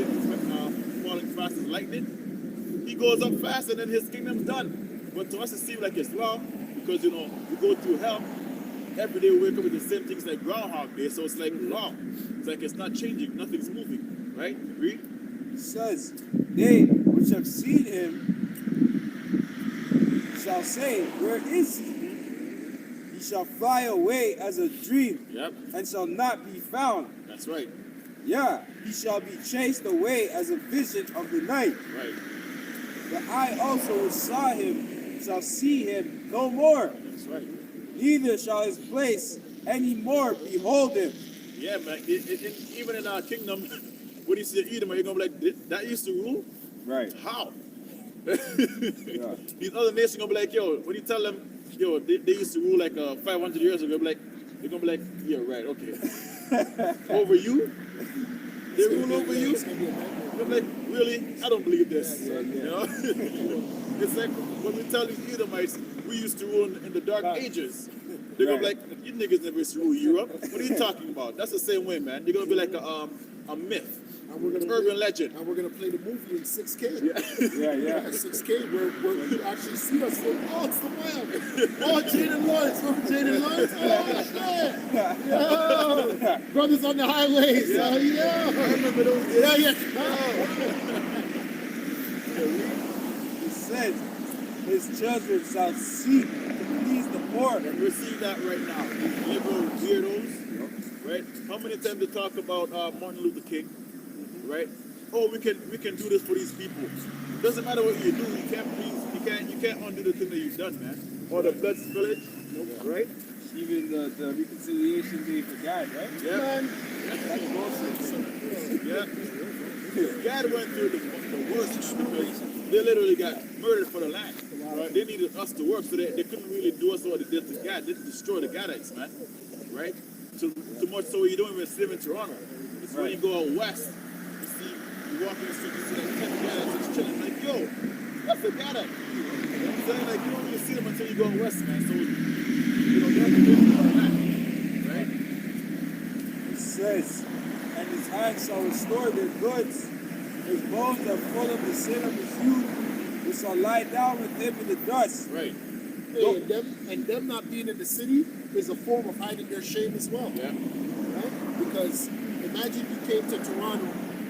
falling fast as lightning. He goes up fast and then his kingdom's done. But to us it seems like it's long because we go through hell. Every day we wake up with the same things like Groundhog Day, so it's like long. It's like it's not changing, nothing's moving. Right? Read? It says, they which have seen him shall say, where is he? He shall fly away as a dream, Yep. and shall not be found. That's right. Yeah, he shall be chased away as a vision of the night. Right. The eye also which saw him shall see him no more. That's right. Neither shall his place any more behold him. Yeah, man. Even in our kingdom, when you see the Edom, you're gonna be like, that used to rule? Right. How? Yeah. These other nations gonna be like, yo, when you tell them, yo, they used to rule like 500 years ago, they're gonna be like, yeah, right, okay. Over you? They rule over you? It's gonna be a nightmare. You're like, really? I don't believe this. Yeah. You know? It's like when we tell these Edomites we used to rule in the dark ages. They're gonna be like, you niggas never used to rule Europe. What are you talking about? That's the same way, man. They're gonna be like a myth. And we're gonna Urban play, legend. And we're gonna play the movie in 6K. Yeah. 6K, where you actually see us go, oh, it's the man. Oh, Jaden Lawrence. Remember Jaden Lawrence? Oh, shit. Yo. Brothers on the highways. Yeah. Yeah. I remember those days. Yeah. It says, his children shall seek to please the poor. And we're seeing that right now. These liberal weirdos, right? How many times they talk about Martin Luther King, right? Oh, we can do this for these people. Doesn't matter what you do, you can't undo the thing that you've done, man. Or the blood spillage, right? Even the reconciliation day for God, right? Yeah. Man. That's bullshit. Yeah. God went through the worst because they literally got murdered for the land. Right? They needed us to work, so they couldn't really do us what they did to God. They destroyed the Gadites, man. Right? Too much so you don't even live in Toronto. It's when you go out west, you walk in the street, you see like 10 Gadites just chilling, like, yo, that's a Gadite. You know what I'm saying? Like, you don't really see them until you go out west, man. So, you have to live for the land. Right? It says, and his hands shall restore their goods. His bones are full of the sin of his youth. We shall lie down with him in the dust. Right. Hey, and them not being in the city is a form of hiding their shame as well. Yeah. Right? Because imagine you came to Toronto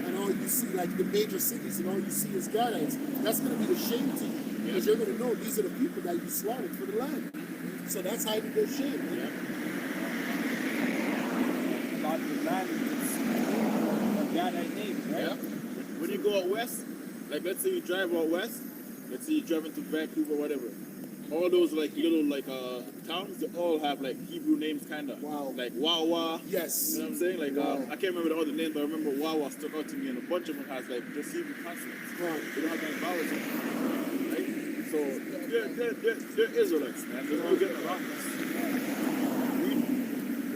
and all you see, like the major cities, and all you see is Gadites. That's going to be the shame to you. Because you're going to know these are the people that you slaughtered for the land. So that's hiding their shame. Man. Yeah. Lot of the land is God I name, right? Yeah. When you go out west, like let's say you drive out west, let's say you're driving to Vancouver, whatever. All those like little towns, they all have like Hebrew names, kind of. Wow. Like Wawa. Yes. You know what I'm saying? Like Wow. I can't remember the other names, but I remember Wawa stuck out to me, and a bunch of them has like just Hebrew consonants. Right. They don't have any vowels in them, right? So they're Israelites, man. They're not getting around this.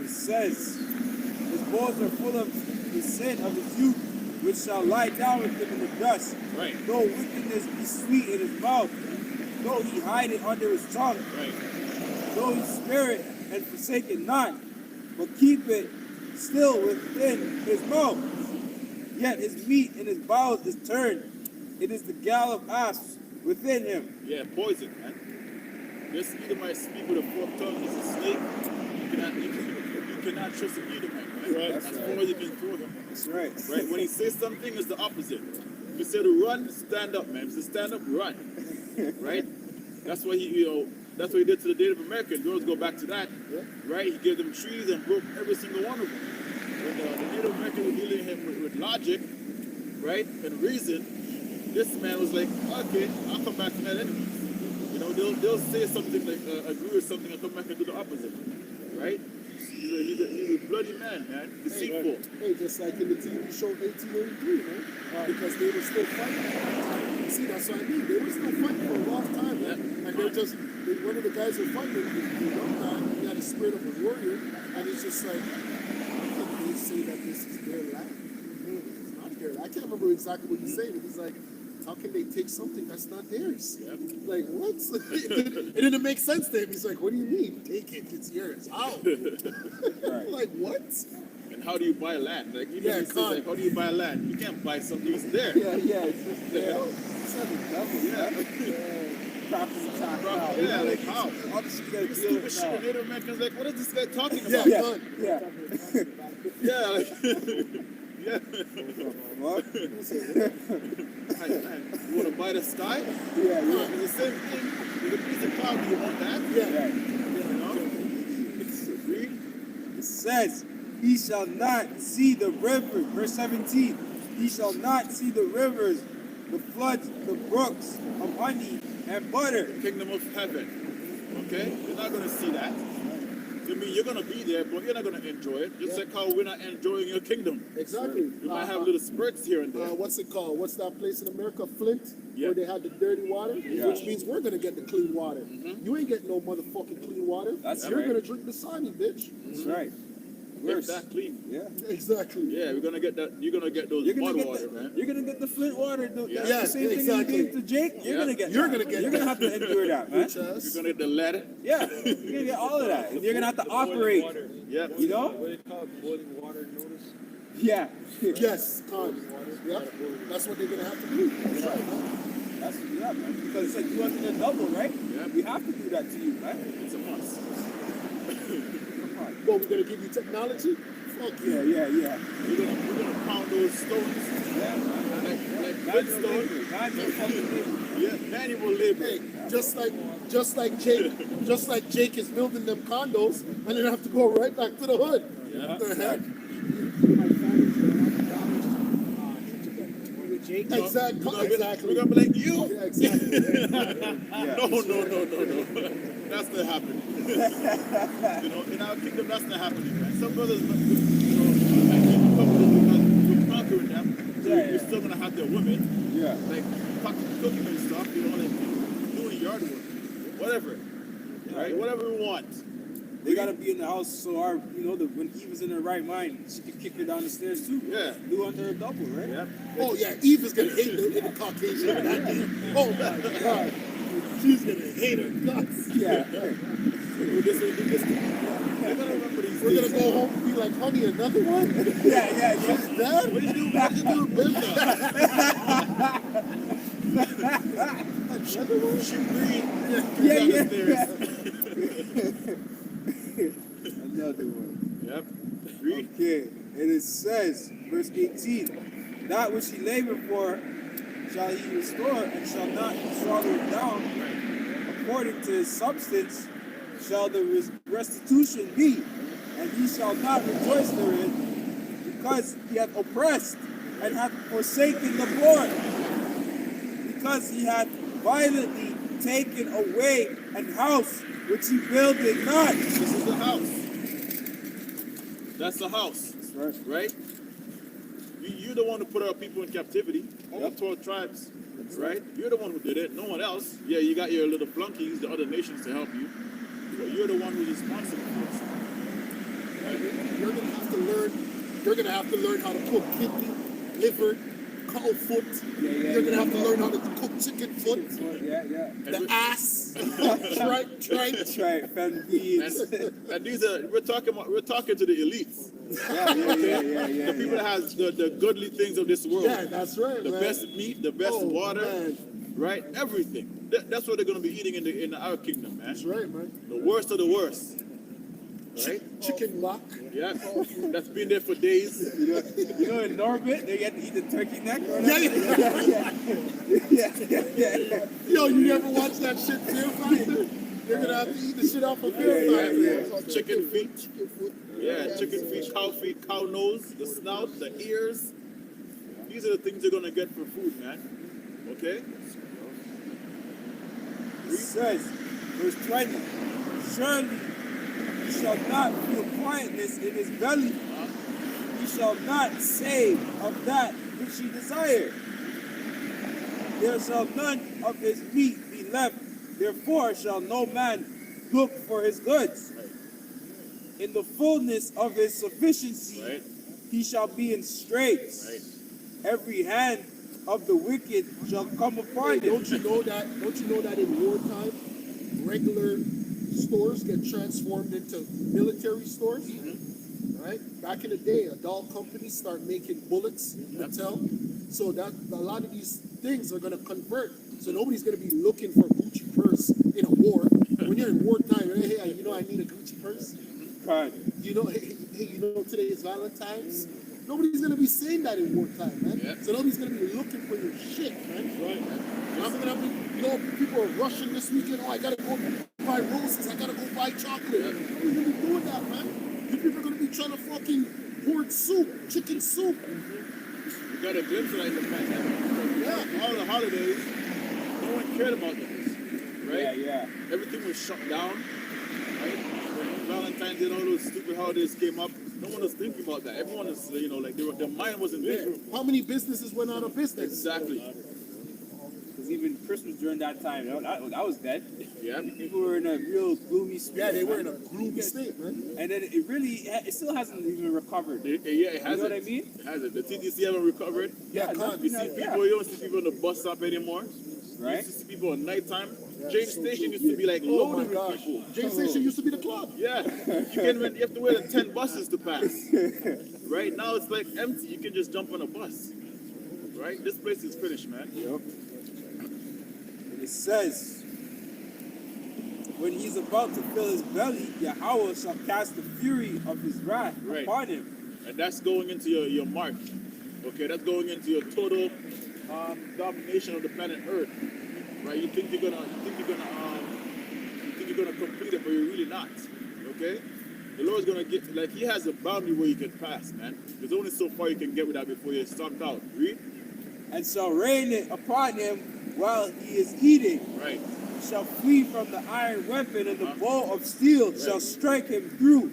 It says, his bones are full of the sin of his youth, which shall lie down with him in the dust. Right. Though wickedness be sweet in his mouth, though he hide it under his tongue, Right. though he spare it and forsake it not, but keep it still within his mouth. Yet his meat in his bowels is turned. It is the gall of asps within him. Yeah, poison, man. This Edomite speak with a forked tongue. He's a snake. You cannot trust an Edomite, man. Right. As far as you can throw him. That's right. Right? When he says something, it's the opposite. If he said to run, stand up, man. If he said stand up, run. Right? That's what that's what he did to the Native Americans. We always go back to that. Right? He gave them trees and broke every single one of them. When the Native Americans were dealing him with logic, right, and reason, this man was like, okay, I'll come back to that anyways. You know, they'll say something like agree with something and come back and do the opposite. Right? He's a bloody man, deceitful. Hey, just like in the TV show 1883, man. Because they were still fighting at that time. See, that's what I mean. They were still fighting for a long time, man. And they're just, one of the guys who were fighting, the young guy, he had a spirit of a warrior, and it's just like, how can they say that this is their land? It's not their land. I can't remember exactly what he's saying, but he's like, how can they take something that's not theirs? Yeah. Like, what? It didn't make sense to him. He's like, what do you mean? Take it, it's yours. How? Like, what? And how do you buy land? Like, even Yeah, he says, like, how do you buy land? You can't buy something that's there. Yeah, it's just The hell? It's not the devil. Yeah. property tax now. Yeah, like how? Obviously, you gotta You deal stupid with shit. now. The Native Americans like, what is this guy talking Yeah, about? yeah. Yeah. Yeah, like, yeah. What? Man, you want to buy the sky? Yeah, yeah. It's the same thing. With a piece of cloud, do you want that? Yeah. Right. You know? Read. It says, he shall not see the river, verse 17, he shall not see the rivers, the floods, the brooks of honey and butter. Kingdom of heaven. Okay? You're not going to see that. I mean, you're going to be there, but you're not going to enjoy it. Just like how we're not enjoying your kingdom. Exactly. You might have little spurts here and there. What's it called? What's that place in America? Flint? Yeah. Where they had the dirty water? Which means we're going to get the clean water. Mm-hmm. You ain't getting no motherfucking clean water. That's You're right. going to drink the Sani, bitch. That's right. Get Worse. that clean. Yeah. Exactly. Yeah, we're going to get that. You're going to get those You're gonna mud get water, the, man. you're gonna get the Flint water. That's Yeah, the same thing exactly. you gave to Jake. You're Yeah. gonna get. You're that. gonna get You're that. gonna have to endure that, man. Bitch You're ass. going to get the ladder. Yeah, you're gonna get all of that. And you're gonna have to operate. Yeah. You know? What do they call it? Boiling water notice? Yeah. Yes, con. Yeah. That's what they're going to have to do. That's right, man. That's yeah, man. Because it's like you want to double, right? Yeah. We have to do that to you, man. It's a must. Well, we're going to give you technology? Fuck Yeah, you. yeah, yeah. We're gonna pound those stones. Yeah, man. Like Manual Flintstone. labor. Manual fucking labor. Yeah, manual labor. Hey, just like Jake is building them condos, and then have to go right back to the hood. Yeah. The heck? Exactly. We're Exactly. gonna be like you. Yeah, exactly. No. That's not happening. You know, in our kingdom, that's not happening, man. Some brothers, you know, might keep comfortable because we're conquering them. So Yeah, we're still gonna have their women, Yeah. like cooking and stuff, you know, like doing yard work, whatever, right? Whatever we want. They gotta be in the house so our, when Eve is in her right mind, she can kick her down the stairs too. Yeah. Do unto her double, right? Yeah. Oh yeah, Eve is gonna hate the Caucasian that day. Oh my God, she's gonna hate her guts. Yeah. We're gonna remember these We're gonna things. go home and be like, honey, another one. Yeah. Dad, What do you do, bitch? Shim green. Yeah, Down yeah. the stairs. Another one. Yep. Read. Okay, and it says, verse 18, that which he labored for shall he restore, and shall not be swallowed down. According to his substance shall the restitution be, and he shall not rejoice therein, because he hath oppressed and hath forsaken the poor, because he hath violently taken away an house which he builded not. This is the house. That's the house. That's right. Right? You're the one who put our people in captivity. All Yep. 12 tribes. Right? You're the one who did it. No one else. Yeah, you got your little flunkies, the other nations to help you. But you're the one who's responsible for it. You're gonna have to learn. You're gonna have to learn how to cook kidney, liver, cow foot. Yeah, You're gonna have to learn how to cook chicken foot, Yeah, yeah. the ass, tripe. That's right, family beings. And these are we're talking to the elites. Yeah. The people that has the goodly things of this world. Yeah, that's right, The man. best meat, the best Oh, water, man. right? Everything. That's what they're gonna be eating in our kingdom, man. That's right, man. The worst of the worst. Right? Chicken lock. Yeah. That's been there for days. You know, in Norbit, they get to eat the turkey neck. Or Yeah, yeah. Yo, you never watch that shit, Fear Factor? They're gonna have to eat the shit off of Fear Factor. Chicken feet. Chicken foot. Yeah, chicken feet, cow nose, the snout, the ears. These are the things you're gonna get for food, man. Okay? It says, verse 20, surely he shall not feel quietness in his belly. He shall not save of that which he desired. There shall none of his meat be left. Therefore shall no man look for his goods. In the fullness of his sufficiency, Right. he shall be in straits. Right. Every hand of the wicked shall come upon him. Don't you know that? Don't you know that in wartime, regular stores get transformed into military stores? Right? Back in the day, a doll company start making bullets, Mattel. So that a lot of these things are gonna convert. So nobody's gonna be looking for Gucci purse in a war. When you're in wartime, hey, you know I need a Gucci purse. God. You know, hey, you know today is Valentine's. Nobody's gonna be saying that in wartime, man. Yeah. So nobody's gonna be looking for your shit, man. Right. I'm gonna be, you know, people are rushing this weekend. Oh, I gotta go buy roses. I gotta go buy chocolate. Nobody's gonna be doing that, man. You people are gonna be trying to fucking hoard soup, chicken soup. You got a glimpse of that in the pandemic. Yeah. All the holidays, no one cared about this. Right? Yeah. Everything was shut down. Right? When Valentine's and all those stupid holidays came up, no one was thinking about that. Everyone was, you know, like their mind wasn't there. How many businesses went out of business? Exactly. Because even Christmas during that time, you know, that was dead. Yeah. People were in a real gloomy spirit. Yeah, they were in a gloomy state, man. And then it still hasn't even recovered. Yeah, it You has know what I mean? It has it. The TTC haven't recovered. Yeah, You see people, you don't see people on the bus stop anymore. Right? You see people at nighttime. James Station used to be like Oh my loaded with gosh. people. James Station used to be the club. Yeah, you have to wait 10 buses to pass. Right now it's like empty. You can just jump on a bus. Right? This place is finished, man. And it says, when he's about to fill his belly, Yahweh shall cast the fury of his wrath Right. upon him. And that's going into your mark. Okay, that's going into your total domination of the planet Earth. Right? You think you're gonna complete it, but you're really not. Okay? The Lord's gonna get like He has a boundary where you can pass, man. There's only so far you can get with that before you're stomped out. Read? And shall rain it upon him while he is eating. Right. He shall flee from the iron weapon, and the bow of steel shall Right. strike him through.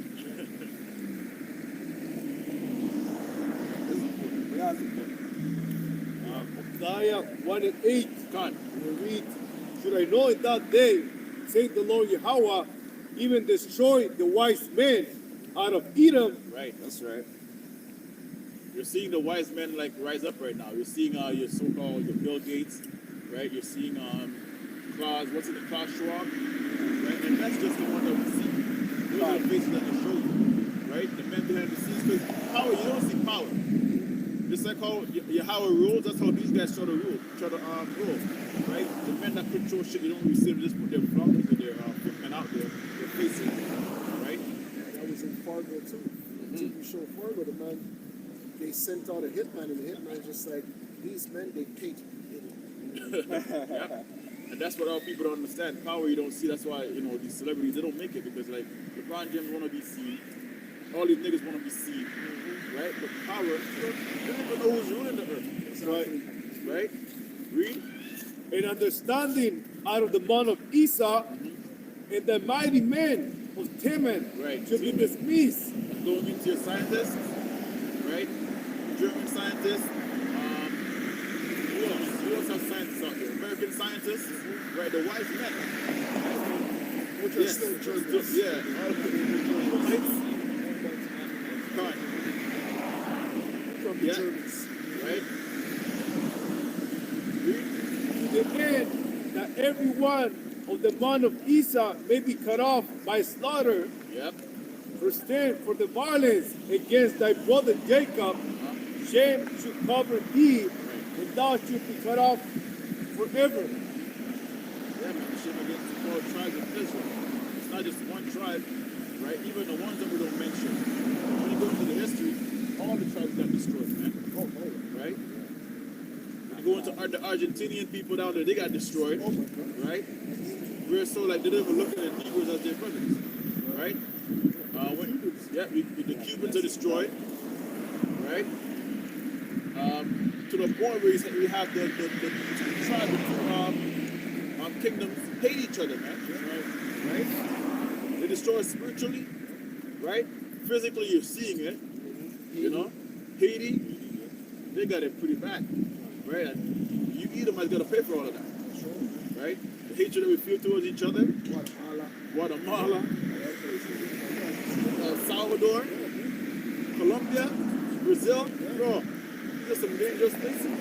Isaiah 1 and 8. God. We read, should I know in that day, saith the Lord Yahweh, even destroy the wise men out of Edom. Right. That's right. You're seeing the wise men like rise up right now. You're seeing your so-called your Bill Gates, right? You're seeing Klaus, what's it, Klaus Schwab, right? And that's just the one that we see. Those are the faces that they show you, right? The men behind the scenes. Because power, you don't see power. Just like how Yahweh rules, that's how these guys try to rule, right? The men that control shit. You don't really see them just put their flunkies or their footmen out there. Their faces, right? That was in Fargo too. The TV show Fargo, the man, they sent out a hitman, and the hitman just like, these men, they paid. Yeah. And that's what our people don't understand. Power you don't see. That's why, you know, these celebrities, they don't make it because, like, LeBron James want to be seen. All these niggas want to be seen. Right? But power, you don't even know who's ruling the earth. Right? Read. And understanding out of the man of Esau and the mighty men of Teman Right. should be dismissed. Going into your scientists. Right? German scientists. Who else have scientists out there? American scientists. Right? The wise men. Which are still journalists. Yeah. All of them. Right. From the Yeah. Germans. Right? To the end that every one of the man of Esau may be cut off by slaughter. Yep. For stand for the violence against thy brother Jacob, shame should cover thee, and thou should be cut off forever. Yeah, man, shame against the 12 tribes of Israel. It's not just one tribe, right? Even the ones that we don't mention. When you go into the history, all the tribes got destroyed, man. Oh, my. Right? When you go into the Argentinian people down there, they got destroyed, Oh, my God. right? We're so like they don't even look at the Negroes as their brothers, right? The Cubans are destroyed, right? To the point where we have the two tribal kingdoms hate each other, man. Right? They destroy us spiritually, right? Physically, you're seeing it. You know, Haiti, they got it pretty bad, right? And you Edomites got to pay for all of that, right? The hatred that we feel towards each other. Guatemala, El Salvador, Colombia, Brazil, bro. These are some dangerous places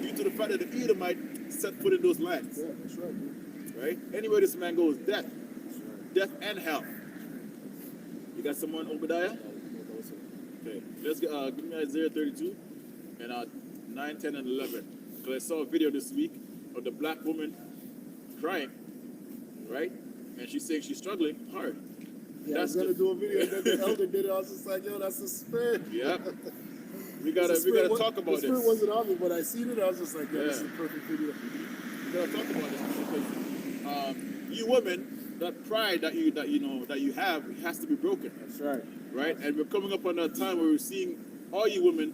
due to the fact that the Edomite set foot in those lands. Yeah, that's right, man. Right? Anywhere this man goes, death. Death and hell. You got someone, Obadiah? Okay, let's get, give me Isaiah 32 and 9, 10, and 11. Because I saw a video this week of the black woman crying, right? And she's saying she's struggling hard. Yeah, I was gonna do a video, and then the elder did it. I was just like, yo, that's the spirit. Yeah. We gotta talk about the spirit this. wasn't on me, but I seen it. I was just like, yeah, this is Yeah. the perfect video. We gotta talk about this because you women, that pride that you have has to be broken. That's right. Right? And we're coming up on a time where we're seeing all you women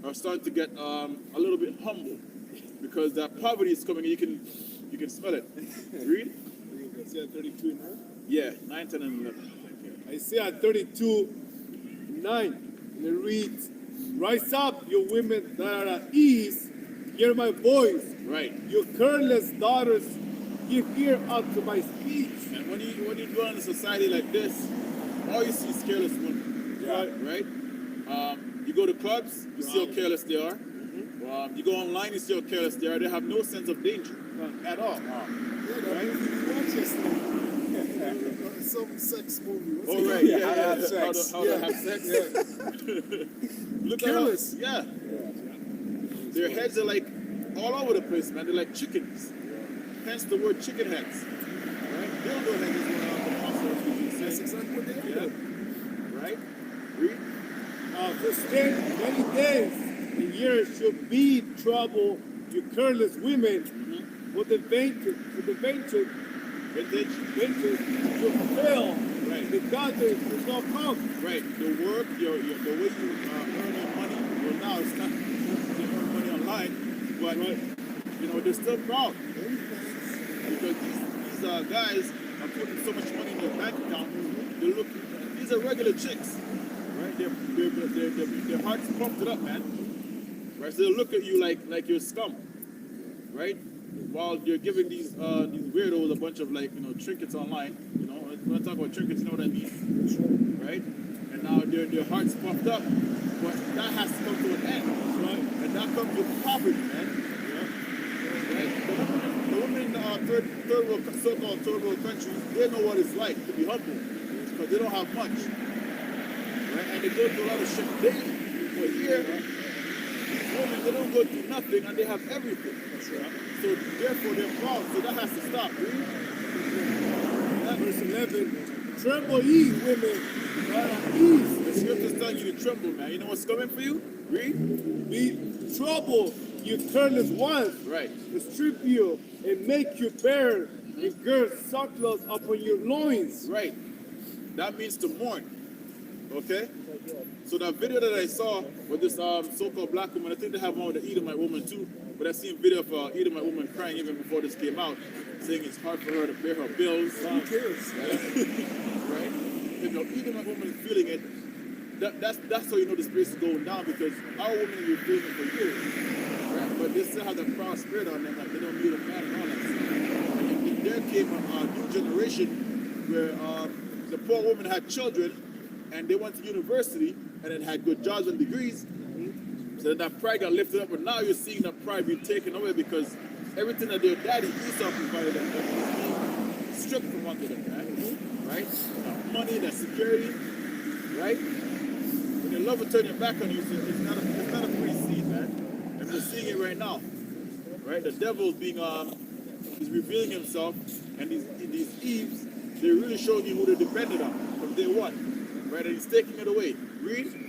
are starting to get a little bit humble because that poverty is coming. You can smell it. Read? Isaiah 32 and 9. Yeah, 9, 10, and 11. Isaiah 32, 9. And it reads, Rise up, you women that are at ease, hear my voice. Right. You careless daughters, give ear unto my speech. And when you dwell in a society like this, all you see is careless women. Right? You go to clubs, you see how careless they are. You go online, you see how careless they are. They have no sense of danger at all. Yeah, that movie you watched yesterday. Some sex movie. What's Oh, it right. called? Yeah, How to have sex. How to have sex. Look Careless. at how, yeah. Their heads are like all over the place, man. They're like chickens. Hence the word chicken heads. Right? Dildo heads is what the apostles usually say. That's exactly what they Yeah. do. Right? Read. For stand many days and years should be trouble, you careless women, for the venture will fail. Right. The God will not come. Right. The work, the way you earn your money, well now it's not you earn money online, but they're still proud. Because these guys are putting so much money in their bank account. They're looking. These are regular chicks, right? Their hearts pumped it up, man. Right? So they look at you like you're scum, right? While you're giving these weirdos a bunch of trinkets online. When I talk about trinkets, you know what I mean, right? And now their hearts pumped up, but that has to come to an end, right? And that comes with poverty, man. Right? The women in third world, so-called third world countries, they know what it's like to be humble because they don't have much, right? And they go through a lot of shit daily. But here, these women they don't go through nothing and they have everything. So therefore they're proud. So that has to stop. Verse 11. Tremble ye, women, that are ease. The scriptures tell you to tremble, man. You know what's coming for you? Read. Be troubled, you careless ones. Right. To strip you and make you bare and gird sackcloth upon your loins. Right. That means to mourn. Okay? So that video that I saw with this so-called black woman, I think they have one with the Edomite woman too, but I seen a video of an Edomite woman crying even before this came out, saying it's hard for her to pay her bills. Who cares? Right? If the Edomite woman is feeling it, that's how you know the spirit is going down, because our women have been feeling it for years. Right? But they still have that proud spirit on them, like they don't need a man and all that stuff. And there came a new generation where the poor woman had children and they went to university and then had good jobs and degrees. So that pride got lifted up, but now you're seeing that pride be taken away because everything that their daddy Esau provided them is being stripped from under them, right? That money, that security, right? When your love will turn your back on you, so it's not a free seed, man. And we're seeing it right now, right? The devil is being he's revealing himself, and these Eves, they're really showing you who they're dependent on from day one, right? And he's taking it away. Read.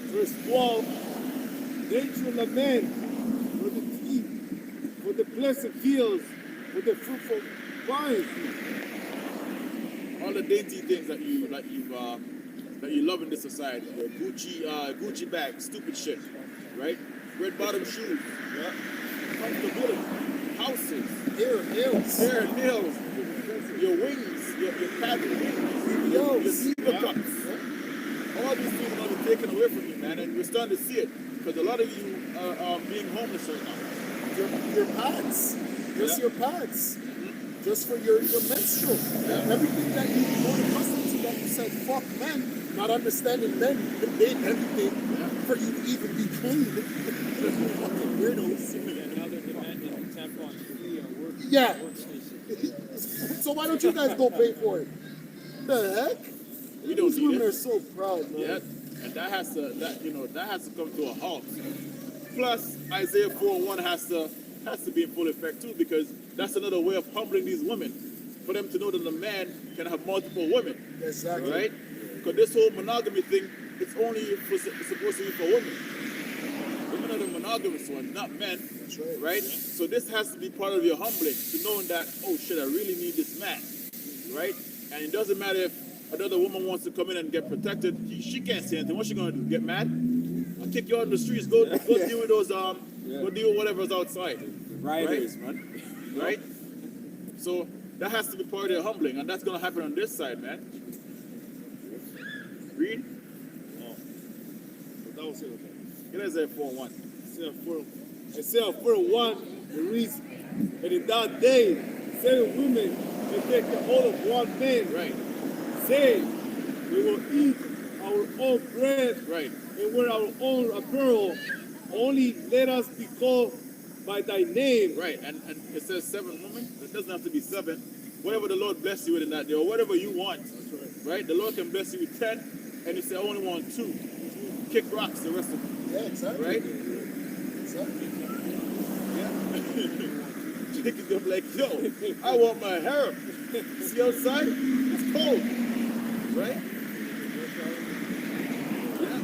Verse 12. Nature lament for the deep, for the pleasant fields, for the fruitful vines. All the dainty things that you love in this society. Your Gucci bag, stupid shit, right? Red bottom shoes, yeah. Comfortability, houses, hair and nails, your wings, your padded wings, your zebra cups. All these things are going to be taken away from you, man, and we're starting to see it because a lot of you are being homeless right now. Your pads. Just your pads. Just for your menstrual. Everything that you've grown accustomed to, that you said, fuck men, not understanding men did everything for you to even be clean. Fucking weirdos. And now they're demanding tampons free or work. Yeah. Workstation. So why don't you guys go pay for it? The heck? We don't These need women it. are so proud, man. Yeah, and that has to come to a halt. Plus, Isaiah 4:1 has to be in full effect too, because that's another way of humbling these women, for them to know that a man can have multiple women. Exactly. Right? Because this whole monogamy thing, it's only supposed to be for women. Women are the monogamous ones, not men. That's right. Right? So this has to be part of your humbling, to knowing that, oh shit, I really need this man. Right? And it doesn't matter if another woman wants to come in and get protected, she can't say anything. What's she gonna do? Get mad? I'll kick you out in the streets. Go deal with those go deal with whatever's outside. Riders, Right, man. Right? So that has to be part of your humbling, and that's gonna happen on this side, man. Read. That was it. Get Isaiah 4:1. Isaiah 4:1, it reads, and in that day, 7 women will take the hold of one man, Right, saying, we will eat our own bread right. and wear our own apparel. Only let us be called by thy name. Right, and it says 7 women. It doesn't have to be 7. Whatever the Lord bless you with in that day, or whatever you want. Right? The Lord can bless you with 10, and you say, I only want 2. Kick rocks the rest of them. Yeah, exactly. Right? Exactly. Yeah. Chickens gonna be like, yo, I want my hair. See outside? It's cold. Right? Yeah.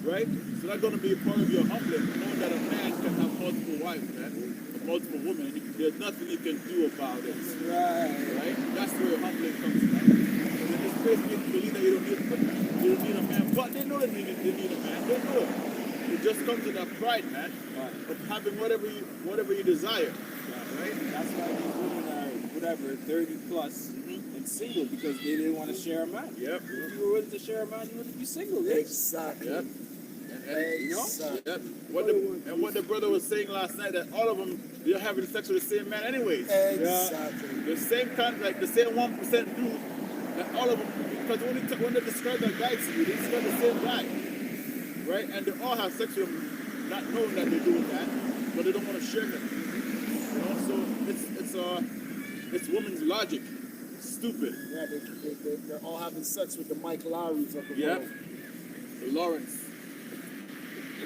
Right? So that's going to be a part of your humbling, knowing that a man can have multiple wives, man, or multiple women, and there's nothing you can do about it. Right? That's where your humbling comes from. And in this place, people believe that you don't need a man, but they know they need a man. They know it. It just comes to that pride, man, of having whatever you desire. Right? That's why these women are, whatever, 30 plus and single, because they didn't want to share a man. Yep. If you were willing to share a man, you wouldn't be single. Yes. Exactly. Yep. Exactly. Yep. What the brother was saying last night, that all of them, they're having sex with the same man anyways. Exactly. The same kind, like the same 1% dude, that all of them, because when they describe that guy to you, they describe the same guy. Right? And they all have sex with him, not knowing that they're doing that, but they don't want to share him. You know, so it's woman's logic. stupid. Yeah, they're all having sex with the Mike Lowrys of the Yep. world. Lawrence.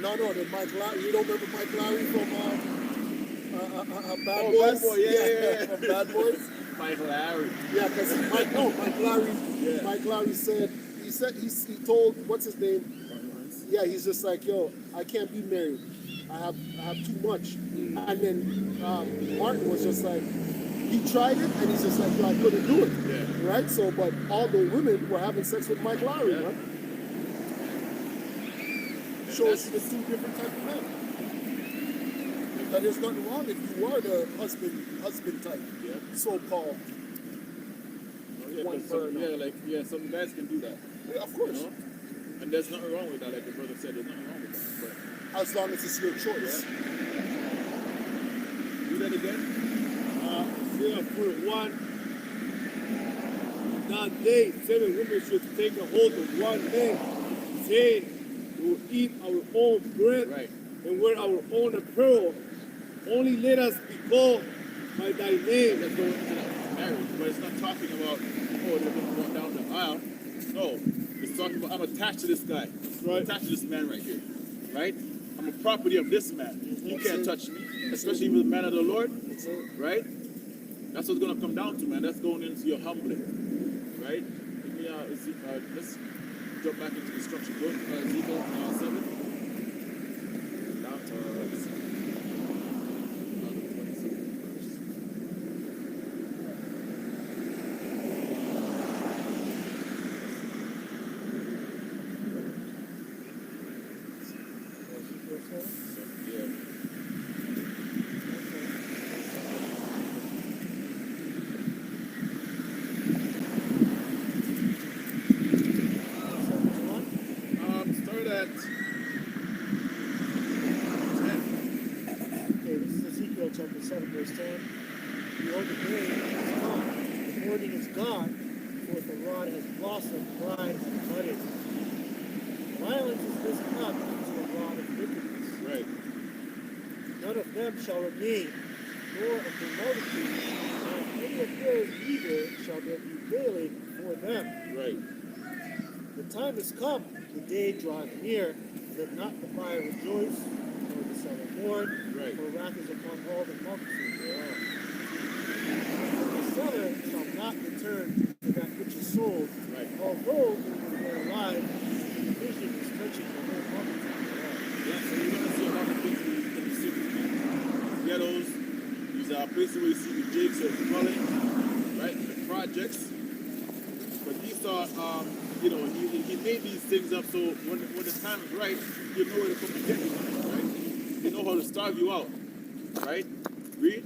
No, the Mike Lowry. You don't remember Mike Lowry from Bad Oh, Boys? Bad Boy, yeah. From Bad Boys. Michael Larry. Yeah, because Mike Lowry. Yeah. Mike Lowry said he told what's his name? Yeah, he's just like, yo, I can't be married. I have too much. And then Martin was just like, he tried it, and he's just like, yo, I couldn't do it. Yeah. Right? So, but all the women were having sex with Mike Lowry, Yeah. right? Shows you the two different type of men. That there's nothing wrong if you are the husband type, Yeah. so-called. Yeah, One 'cause some, burn. some guys can do that. Yeah, of course. You know? And there's nothing wrong with that, like the brother said, there's nothing wrong with that. As long as it's your choice. But do that again. Isaiah 41. That day, 7 women should take a hold of one man, saying, we will eat our own bread Right. and wear our own apparel. Only let us be called by thy name. Let's go into that marriage, but it's not talking about, oh, they're going to walk down the aisle. No, it's talking about, I'm attached to this guy. I'm attached to this man right here. Right? I'm a property of this man. You can't touch me, especially if you're the man of the Lord. That's it. Right? That's what's going to come down to, man. That's going into your humbling. Right? Let me, let's jump back into the structure. Go to Ezekiel 7. Down to, let's see. Yeah. Start at 10. Okay, this is Ezekiel chapter 7, verse 10. Behold, the grain is gone, the morning is gone, for the rod has blossomed, pride has budded. Violence is risen up into a rod of wickedness. Right. None of them shall remain, nor of the multitude, nor of any of theirs either shall there be wailing for them. Right. The time is come, the day draweth near, let not the buyer rejoice, nor the seller mourn, Right. for wrath is upon all the multitude thereof. The seller shall not return to that which is sold, Right. although they were alive, the vision is touching the whole multitude thereof. Yeah, so you're going to see a lot of things in the cities, man. Ghettos, these are places where you see the jigs of dwelling, right? The projects. But Esau, he made these things up so when the time is right, you know where to come and get you, right? You know how to starve you out, right? Read?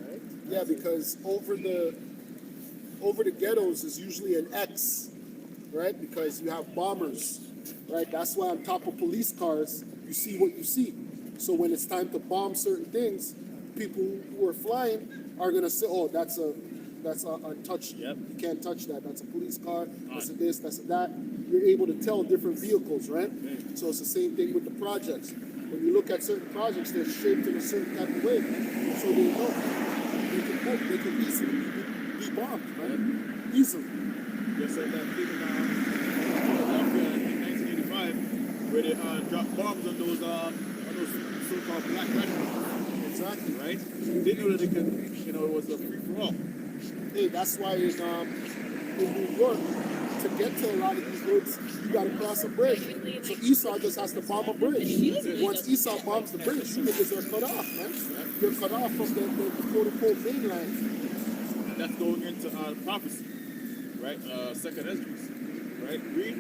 Right? Yeah, because over the ghettos is usually an X, right? Because you have bombers, right? That's why on top of police cars, you see what you see. So when it's time to bomb certain things, people who are flying are gonna say, "Oh, that's untouched. Yep. You can't touch that. That's a police car. That's a this. That's a that." You're able to tell different vehicles, right? So it's the same thing with the projects. When you look at certain projects, they're shaped in a certain type of way, so they know they can easily be bombed, right? Easily. Just like that thing in Philadelphia in 1985, where they dropped bombs on those so-called black radicals. Exactly. Right? They knew that they could, it was a free-for-all. Hey, that's why in New York, to get to a lot of these hoods, you got to cross a bridge. So Esau just has to bomb a bridge. Once Esau bombs the bridge, you niggas are cut off, man. You're cut off from the quote-unquote mainland. And that's going into prophecy, right? Second Esdras, right? Read.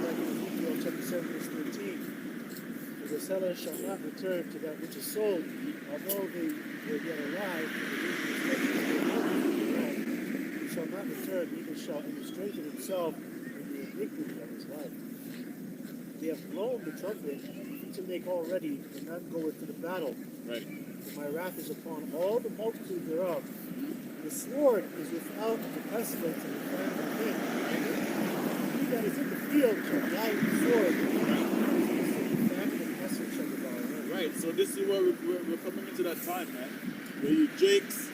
Ezekiel chapter 7, verse 13. For the seller shall not return to that which is sold, although they were yet alive, he shall not return, neither shall he strengthen himself in the iniquity of his life. They have blown the trumpet to make all ready, and none goeth to the battle. Right. For my wrath is upon all the multitude thereof. The sword is without the pestilence and the flame of the king. He that is in the field shall die with the sword. The famine and pestilence shall devour him. Right. So this is where we're coming into that time, man. Where you jakes,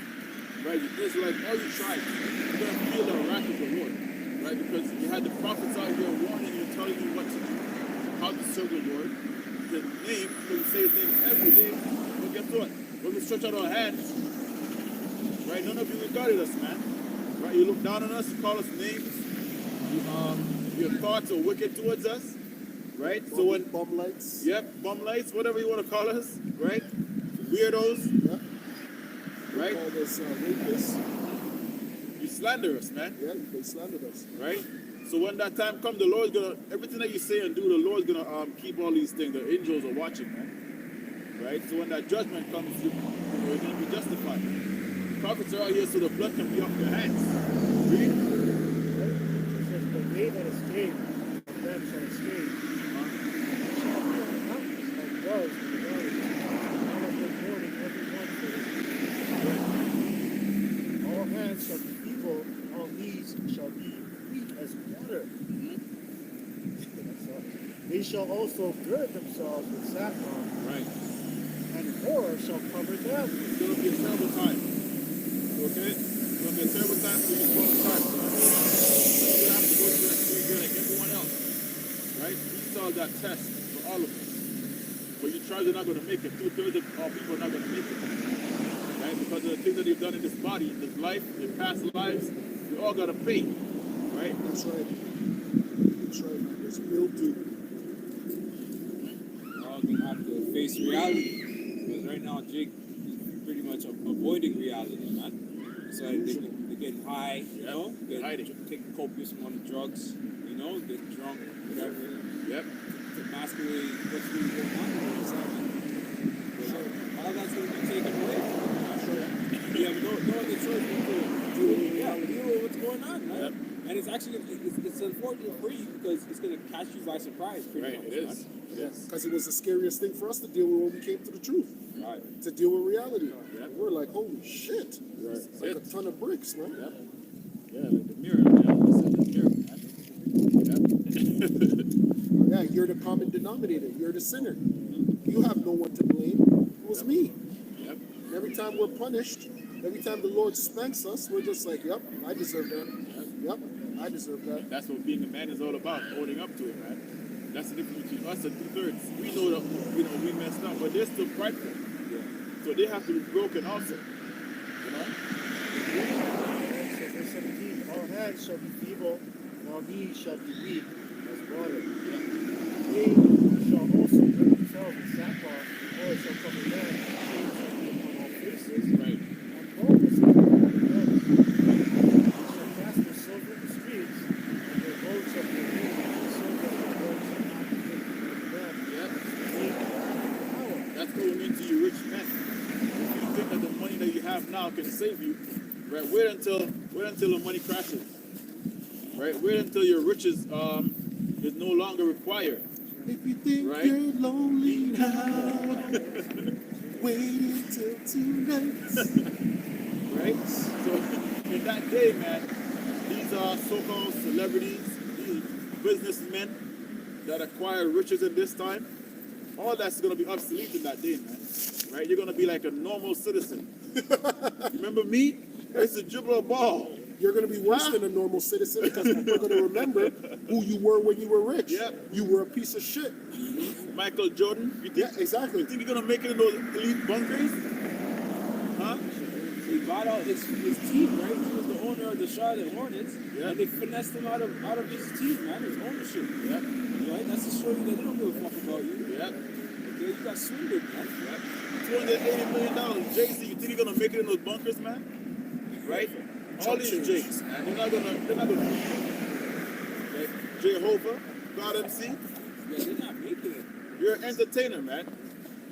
right? The Israelites, all you tribes, you're gonna feel the wrath of the Lord, right? Because you had the prophets out here warning you, telling you what to do, how to serve the Lord. The name, because we say his name every day. But guess what? When we stretch out our hands, right? None of you regarded us, man. Right? You look down on us, you call us names. Your thoughts are wicked towards us, right? So when bum lights. yep, bum lights, whatever you want to call us, right? Weirdos, Yeah. right? Call us rapists. You slander us, man, Yeah, they slandered us. right? So when that time comes, the Lord's gonna everything that you say and do, the Lord's gonna keep all these things. The angels are watching, man, right? So when that judgment comes, you're gonna be justified. Prophets are out here so the blood can be off your hands. Read. It says, "But they that escape from them shall escape. Shall be on mountains like doves in the valleys. All of them mourning every one for his deed. All hands shall be feeble, and all knees shall be weak as water. That's all. They shall also gird themselves with sackcloth, Right. and horror shall cover them." It's gonna be a terrible time. Okay? It's gonna be a terrible time for you 12 tribes. You're gonna have to go through that 3 years like everyone else. Right? We saw that test for all of us. But you tribes are not gonna make it. 2/3 of our people are not gonna make it. Right? Because of the things that they've done in this body, in this life, their past lives, we all gotta pay. Right? That's right. That's right, man. There's mildew. We're all gonna have to face reality. Because right now, Jake is pretty much avoiding reality, man. So they're getting high, you know, Hiding. taking copious amount of drugs, you know, getting drunk, whatever, Yep. to masquerade what's really going on in the society. But all that's going to be taken away from them. You have no other choice but to deal with what's going on, man. Yep. And it's actually it's unfortunate for you because it's going to catch you by surprise, pretty Right, much. it is. It is. Because it was the scariest thing for us to deal with when we came to the truth. Man. Right. To deal with reality. Yeah. We're like, holy shit. Right. It's like a ton of bricks, man. Yep. Yeah, like the mirror, man. Listen to the mirror, man. Yep. Yeah, you're the common denominator. You're the sinner. You have no one to blame. It was me. Yep. And every time we're punished, every time the Lord spanks us, we're just like, yep, I deserve that. Yep, I deserve that. That's what being a man is all about, owning up to it, man. That's the difference between us and 2/3. We know that we messed up, but they're still prideful. So they have to be broken also. You know? So verse 17, all hands shall be feeble, and all knees shall be weak as water. They shall also gird themselves with sackcloth, and horror shall cover them, and shame shall be upon all faces, Right. and baldness upon all heads. They shall cast their silver in the streets, and their gold shall be removed, and the silver and their gold shall not be given to them. Yep. They have power. That's what it means to you rich men. If you think that the money that you have now can save you, right? Wait until the money crashes. Right? Wait until your riches is no longer required. If you think Right. you're lonely now, wait until tonight. Right? So in that day, man, these are so-called celebrities, these businessmen that acquire riches in this time, all that's going to be obsolete in that day, man. Right? You're going to be like a normal citizen. Remember me? I used to dribble a ball. You're going to be worse than a normal citizen because people are going to remember who you were when you were rich. Yep. You were a piece of shit. Michael Jordan, you think, Yeah, exactly. you think you're going to make it in those elite bunkers? Huh? He bought out his team, right? He was the owner of the Charlotte Hornets, Yeah. and they finessed him out of his team, man, his ownership. Yep. Right? That's to show you that they don't give a fuck about you. Yep. Okay, you got swindled, man. Yep. $280 million. Jay-Z, you think you're going to make it in those bunkers, man? Right? All these Jakes, man, they're not gonna okay? Jehovah, God MC, Yeah, they're not making it. you're an entertainer, man.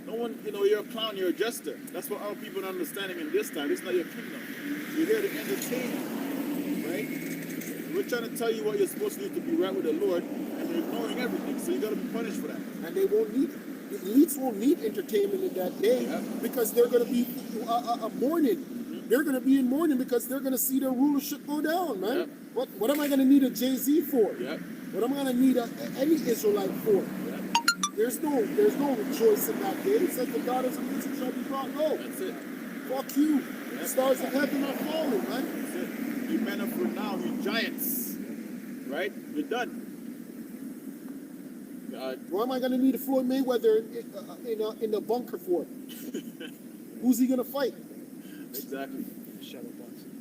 No one, you're a clown, you're a jester. That's what our people are understanding in this time. This is not your kingdom. You're here to entertain, right? We're trying to tell you what you're supposed to do to be right with the Lord, and you're ignoring everything, so you gotta be punished for that. And they won't need, the elites won't need entertainment in that day Yeah. because they're going to be mourning. They're going to be in mourning because they're going to see their rulership go down, man. Yep. What am I going to need a Jay-Z for? Yep. What am I going to need any Israelite for? Yep. There's no rejoice in that day. It says the God of the shall be brought low. That's it. Fuck you. Yep. The stars of heaven are falling, man. That's it. You men up for now, you giants. Right? You're done. Why am I gonna need a Floyd Mayweather in the bunker for? Who's he gonna fight? Exactly.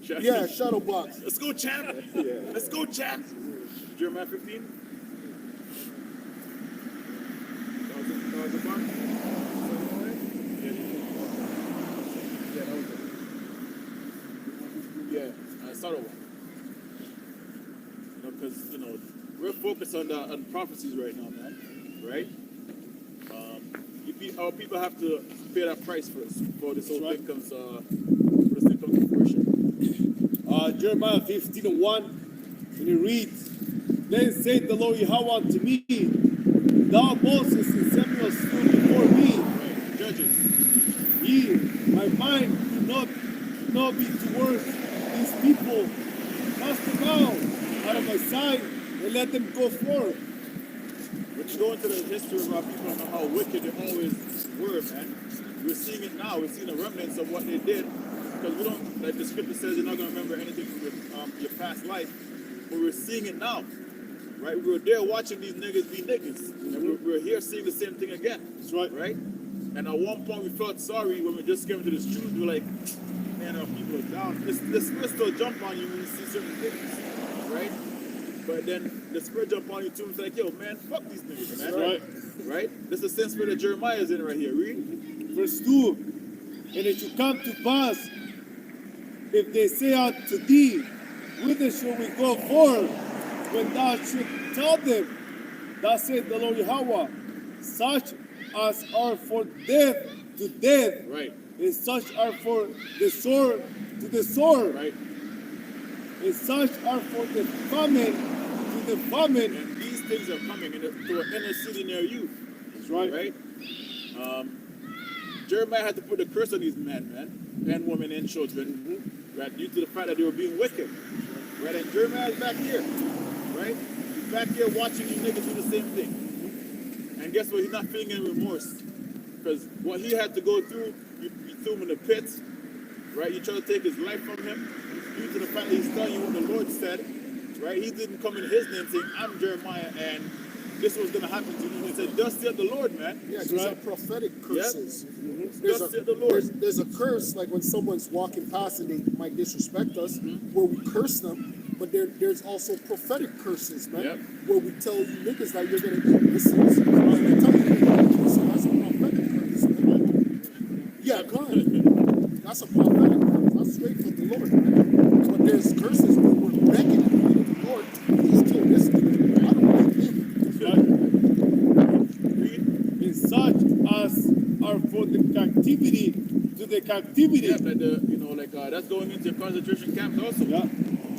Yeah, shadow box. Let's go, champ. Let's go, champ. Jeremiah 15. That was the one. Yeah, Sorrow one. Because we're focused on prophecies right now, man. Right? Our people have to pay that price first before this whole thing comes to fruition. Jeremiah 15:1, and it reads, Then said the Lord Yahweh unto me, Thou Moses and Samuel stood before me. Right. Judges. My mind do not be towards these people. Cast them out of my sight and let them go forth. When you go into the history of our people and how wicked they always were, man, we're seeing it now. We're seeing the remnants of what they did. Because we don't, like the scripture says, you're not going to remember anything from your past life. But we're seeing it now. Right? We were there watching these niggas be niggas. And we're here seeing the same thing again. That's right. Right? And at one point we felt sorry when we just came to this truth. We were like, man, our people are down. The spirit still jump on you when you see certain things. Right? But then the spirit jump on you too and it's like, yo, man, fuck these niggas, man. Right. Right? That's the same spirit that Jeremiah is in right here. Read. Verse 2, And it shall come to pass, if they say unto thee, Whither shall we go forth? When thou shalt tell them, Thus saith the Lord Yahweh, such as are for death to death, Right. and such are for the sword to the sword, Right. and such are for the famine to the famine. And these things are coming to an inner city near you. That's right. Right? Jeremiah had to put a curse on these men, and women and children, right? Due to the fact that they were being wicked. Right? And Jeremiah is back here. Right? He's back here watching you niggas do the same thing. And guess what? He's not feeling any remorse. Because what he had to go through, you threw him in the pits. Right? You tried to take his life from him. Due to the fact that he's telling you what the Lord said. Right? He didn't come in his name saying, I'm Jeremiah and this was going to happen to you. He said, thus saith the Lord, man. Yeah, these are prophetic curses. Thus saith the Lord. There's a curse, like when someone's walking past and they might disrespect us, where we curse them. But there's also prophetic curses, man, Yep. where we tell you niggas that you're gonna eat missiles. And they tell you you're gonna eat missiles. That's a prophetic curse, man. Yeah, go ahead. That's a prophetic curse. That's straight from the Lord, man. But there's curses where we're begging the Lord, please kill this nigga. I don't like him. And such as are for the captivity to the captivity. Yeah, but that's going into concentration camps also. Yeah.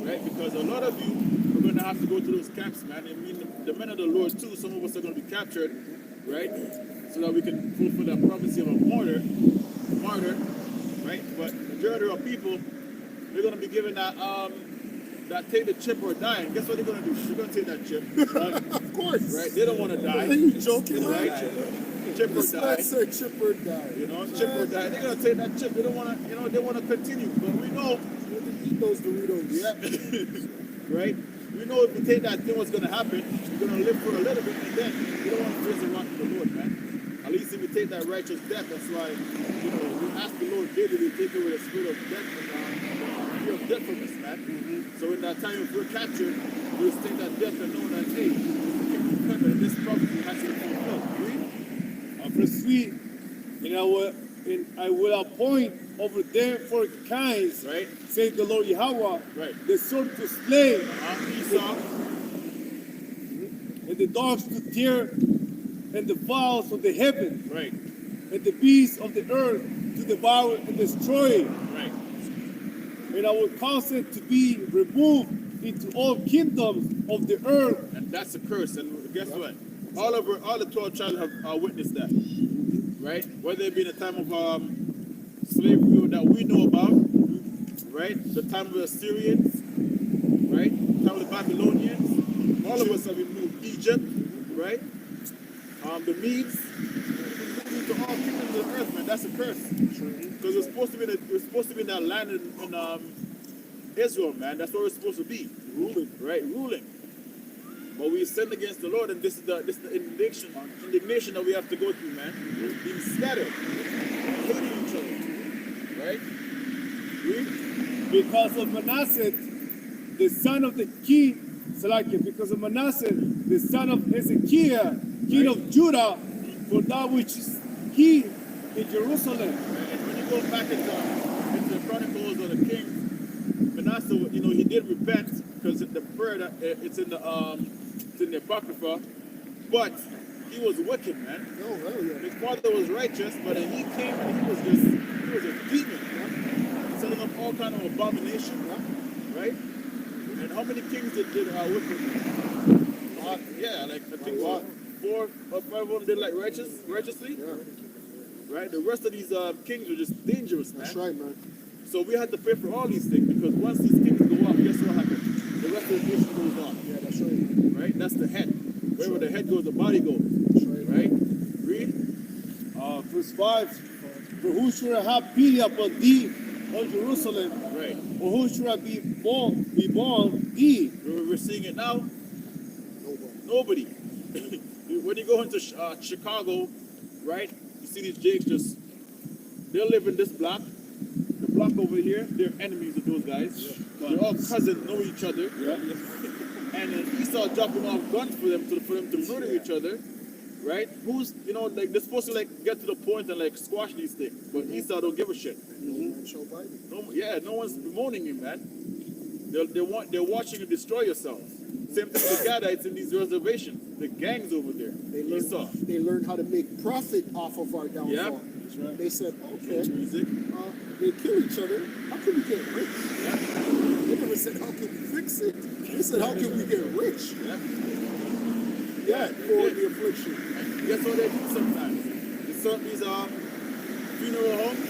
Right? Because a lot of you are going to have to go to those camps, man. I mean, the men of the Lord too, some of us are going to be captured, right? So that we can fulfill that prophecy of a martyr, right? But majority of people, they're going to be given that take the chip or die. And guess what they're going to do? They're going to take that chip. Of course. Right? They don't want to die. Are you joking, Right? right? Chip or This die. man said chip or die. Chip or die. They're going to take that chip. They don't want to, they want to continue. But we know, Eat those Doritos. Yeah. right? We know if we take that thing, what's going to happen. We're going to live for a little bit, and then we don't want to praise the rock of the Lord, man. At least if we take that righteous death, that's why, we ask the Lord daily to take away the spirit of death and fear of death from us, man. So in that time, if we're captured, we just take that death and know that, hey, this prophecy has to be fulfilled. Read. Verse 3, and I will appoint over them for kinds, Right? says the Lord Yahweh, Right. the sword to slay, Esau. and the dogs to tear, and the fowls of the heaven, Right. and the beasts of the earth to devour and destroy. Right. And I will cause it to be removed into all kingdoms of the earth. And that's a curse. And guess what? All the 12 tribes have witnessed that. Right? Whether it be in the time of slavery that we know about, right? The time of the Assyrians, right? The time of the Babylonians. All of us have been moved. Egypt, right? The Medes. To all kingdoms of the earth, man. That's a curse. Because we're supposed to be in that land in Israel, man. That's where we're supposed to be. Ruling. Right, ruling. But we sinned against the Lord, and this is the indignation that we have to go through, man. Being scattered, hating each other. Right? Because of Manasseh, the son of the king, Salakia, because of Manasseh, the son of Hezekiah, king of Judah, for that which is king in Jerusalem. And when you go back into the Chronicles of the Kings, Manasseh, he did repent because the prayer that it's in the Apocrypha, but he was wicked, man. Oh, hell yeah. His father was righteous, but then he came and he was a demon, man. Setting up all kind of abomination, right? And how many kings did wicked? Yeah, like I think 4 or 5 of them did like righteously. Yeah. Right? The rest of these kings were just dangerous, man. That's right, man. So we had to pay for all these things because once these kings go up, guess what happens? The rest of the nation goes on. Yeah, that's right. Right? That's the head. Wherever the head goes, the body goes. That's right. Right? Read. Verse 5, for who should have pity upon thee, O Jerusalem, Right. or who should be born thee? We're seeing it now. Nobody. When you go into Chicago, right? You see these jakes they live in this block. The block over here, they're enemies of those guys. They're all cousins, know each other. And then Esau dropping off guns for them to murder each other. Right? Who's, like, they're supposed to, like, get to the point and, like, squash these things. But Esau don't give a shit. No one's bemoaning you, man. They're watching you destroy yourself. Same thing with the Gadites in these reservations. The gangs over there. Esau. They learned how to make profit off of our downfall. Yeah. They said, okay, Music. they kill each other. How can we get rich? They never said, how can we fix it? They said, how can we get rich? Yeah, for the affliction. And guess what they do sometimes? They start these funeral homes.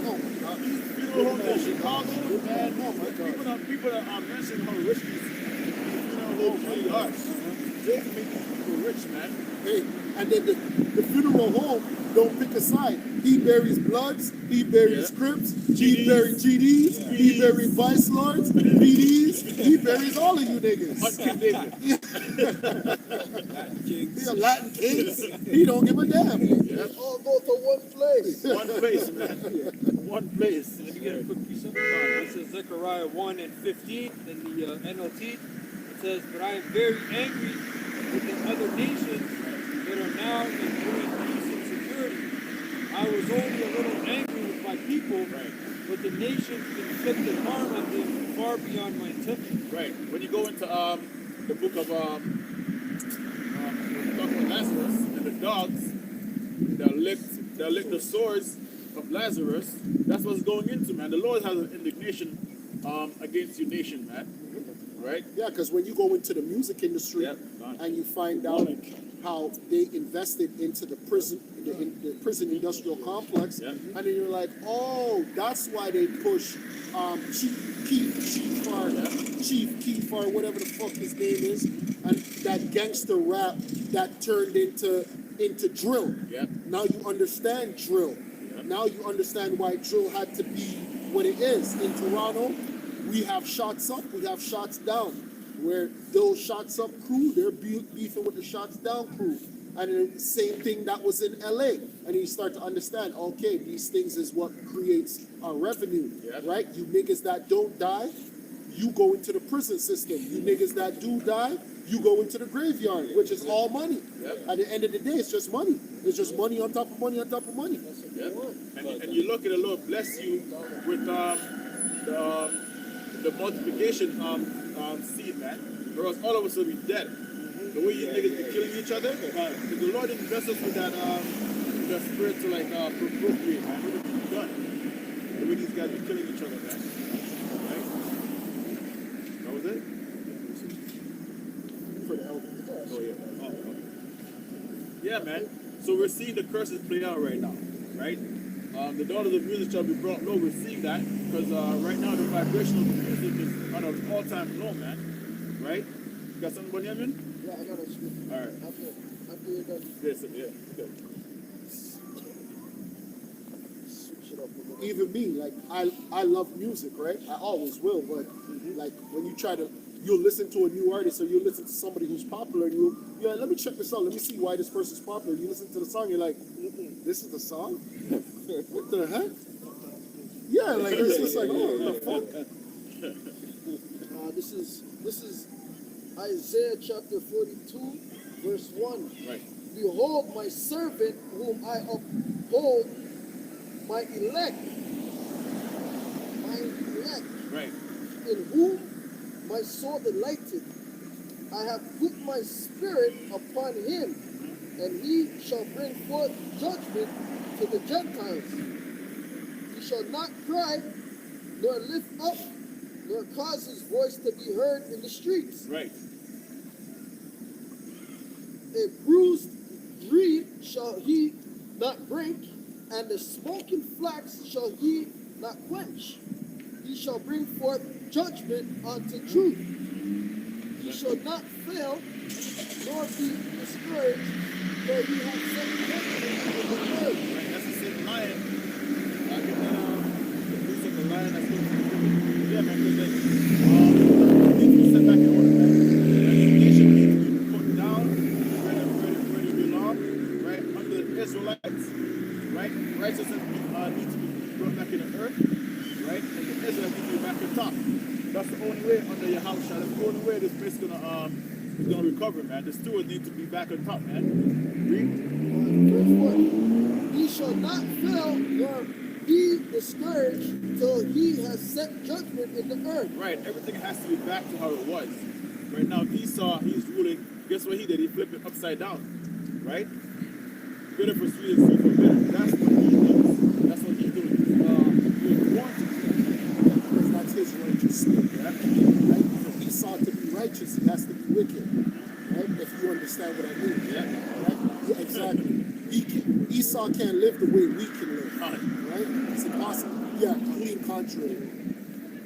Oh my God. These funeral homes in Chicago, man. Oh my God. People that mention how rich these funeral homes really are. They can make these people rich, man. Hey, and then the funeral home don't pick a side. He buries Bloods, he buries Crips, he GDs. buries GDs, he buries Vice Lords, BDs, he buries all of you niggas. He a Latin kings, he don't give a damn. All go to one place. One place, man. One place. Let me get a quick piece of this is Zechariah 1 and 15 in the NLT. It says, but I am very angry with the other nations that are now enjoying peace and security. I was only a little angry with my people, but the nations inflicted harm on them far beyond my intention. Right. When you go into the book of Lazarus and the dogs that licked the sores of Lazarus, that's what's going into, man. The Lord has an indignation against your nation, man. Right? Yeah, because when you go into the music industry and you find out how they invested into the prison industrial complex, and then you're like, oh, that's why they push Chief Keef, whatever the fuck his name is, and that gangster rap that turned into drill. Now you understand drill. Now you understand why drill had to be what it is. In Toronto, we have shots up, we have shots down. Where those shots up crew, they're beefing with the shots down crew. And then the same thing that was in LA. And you start to understand, okay, these things is what creates our revenue, right? You niggas that don't die, you go into the prison system. You niggas that do die, you go into the graveyard, which is all money. At the end of the day, it's just money. It's just money on top of money on top of money. And you look at the Lord bless you with the multiplication seed, man. Or else all of us will be dead. The way you niggas be killing each other, if the Lord didn't bless us with that spirit to like procreate, man, what would be done? The way these guys be killing each other, man. Right? That was it? For the elders. Oh yeah. Oh. Yeah, man. So we're seeing the curses play out right now, right? The daughters of music shall be brought low. We're seeing that because right now the vibration of the music is on an all-time low, man. Right? You got something, Bunyamin? Yeah, I got a script. All right. After you're done. Yes, yeah, good. even me, like I love music, right? I always will, but like when you try to, you'll listen to a new artist or you listen to somebody who's popular, and you're like, let me check this out, let me see why this person's popular. You listen to the song, you're like, this is the song? What the heck? Yeah, like it's just like, oh, what the fuck? This is Isaiah chapter 42, verse 1. Right. Behold my servant whom I uphold, my elect, Right. in whom my soul delighted. I have put my spirit upon him, and he shall bring forth judgment to the Gentiles. He shall not cry, nor lift up, nor cause his voice to be heard in the streets. Right. A bruised reed shall he not break, and the smoking flax shall he not quench. He shall bring forth judgment unto truth. He shall not fail, nor be discouraged, for he hath set judgment in the earth. Right. That's the same lion. I get that the piece of the lion that's going to yeah, man, because things were set back in order, man. And the nation needs to be put down where they belong, right? Under the Israelites, right? Righteousness needs to be brought back in the earth, right? And the Israelites need to be back on top. That's the only way under Yahweh. That's the only way this place is gonna recover, man. The stewards need to be back on top, man. Read. Verse 1. He shall not fail, nor be discouraged, till he has set judgment in the earth. Right, everything has to be back to how it was. Right now, Esau, he's ruling. Guess what he did? He flipped it upside down. Right? Bitter for sweet and sweet for bitter. That's what he does. That's what he's doing. Doing warranty. Because that's his righteousness. Right? For Esau to be righteous, he has to be wicked. Right? If you understand what I mean. Yeah. Right? Yeah, exactly. Esau can't live the way we can live. Right? It's impossible. Yeah, clean contrary.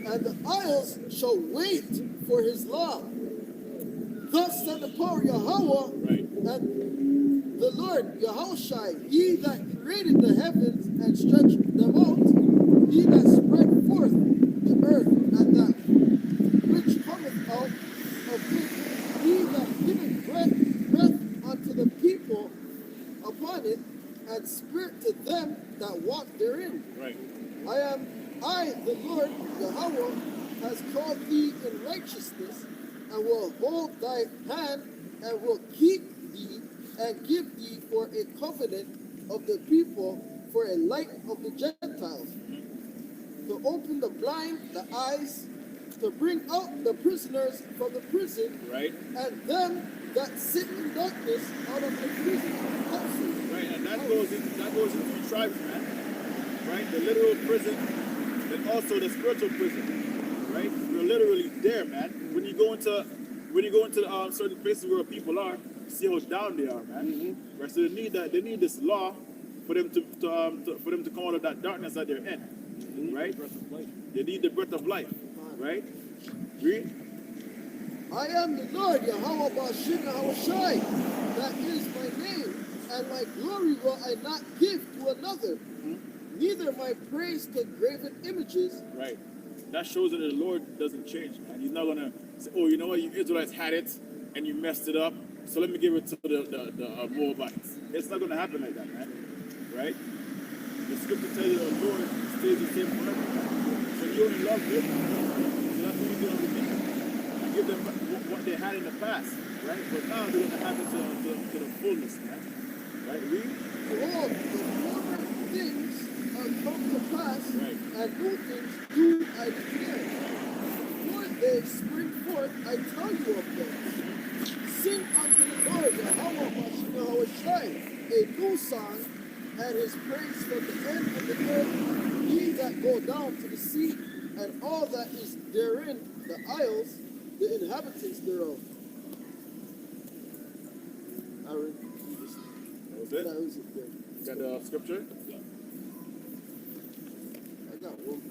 And the isles shall wait for his law. Thus said the power Yahweh, Right. and the Lord Yahushai, he that created the heavens and stretched them out, he that spread forth the earth, and that which cometh out of it, he that giveth breath unto the people upon it, and spirit to them that walk therein. Right. I, the Lord Yahweh, has called thee in righteousness, and will hold thy hand, and will keep thee, and give thee for a covenant of the people, for a light of the Gentiles, to open the blind the eyes, to bring out the prisoners from the prison, Right. and them that sit in darkness out of the prison houses. Right. And that goes into the tribes, man. Right? The literal prison, and also the spiritual prison. Right? You're literally there, man. When you go into certain places where people are, see how down they are, man. Right? So they need this law for them to come out of that darkness that they're in. Right? They need the breath of life. Right? Read. I am the Lord, Yahweh Bashim Yahushai. That is my name, and my glory will I not give to another, neither my praise to graven images. Right. That shows that the Lord doesn't change, man. He's not gonna say, "Oh, you know what? You Israelites had it, and you messed it up. So let me give it to the Moabites." It's not gonna happen like that, man. Right? The scripture tells you the Lord stays the same forever. So you only love them. So that's what you're gonna redeem. You give them what they had in the past, right? But now they're gonna have it to the fullness, man. Right? Read. Behold, the former things are come to pass, Right. and new things do I declare. Before they spring forth, I tell you of them. Sing unto the Lord, Yahweh Bashim Yahushai, a new song, and his praise from the end of the earth, ye that go down to the sea, and all that is therein, the isles, the inhabitants thereof. I read That was that it. was it there. You got the scripture? I got one.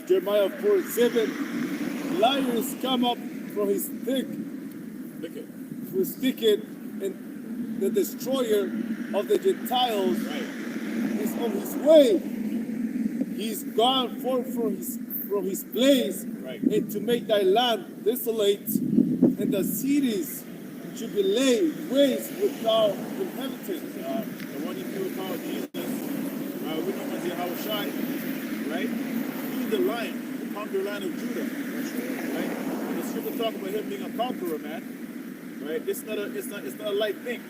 Jeremiah 4:7. Lions come up from his thick, Look it. from his thicket, and the destroyer of the Gentiles is on his way. He's gone forth from his place, and to make thy land desolate, and the cities should be laid waste without inhabitants. The one you call Jesus, we know as Yahushai, right? He's the lion, the conqueror lion of Judah, right? And the scripture talk about him being a conqueror, man, right? It's not a light thing.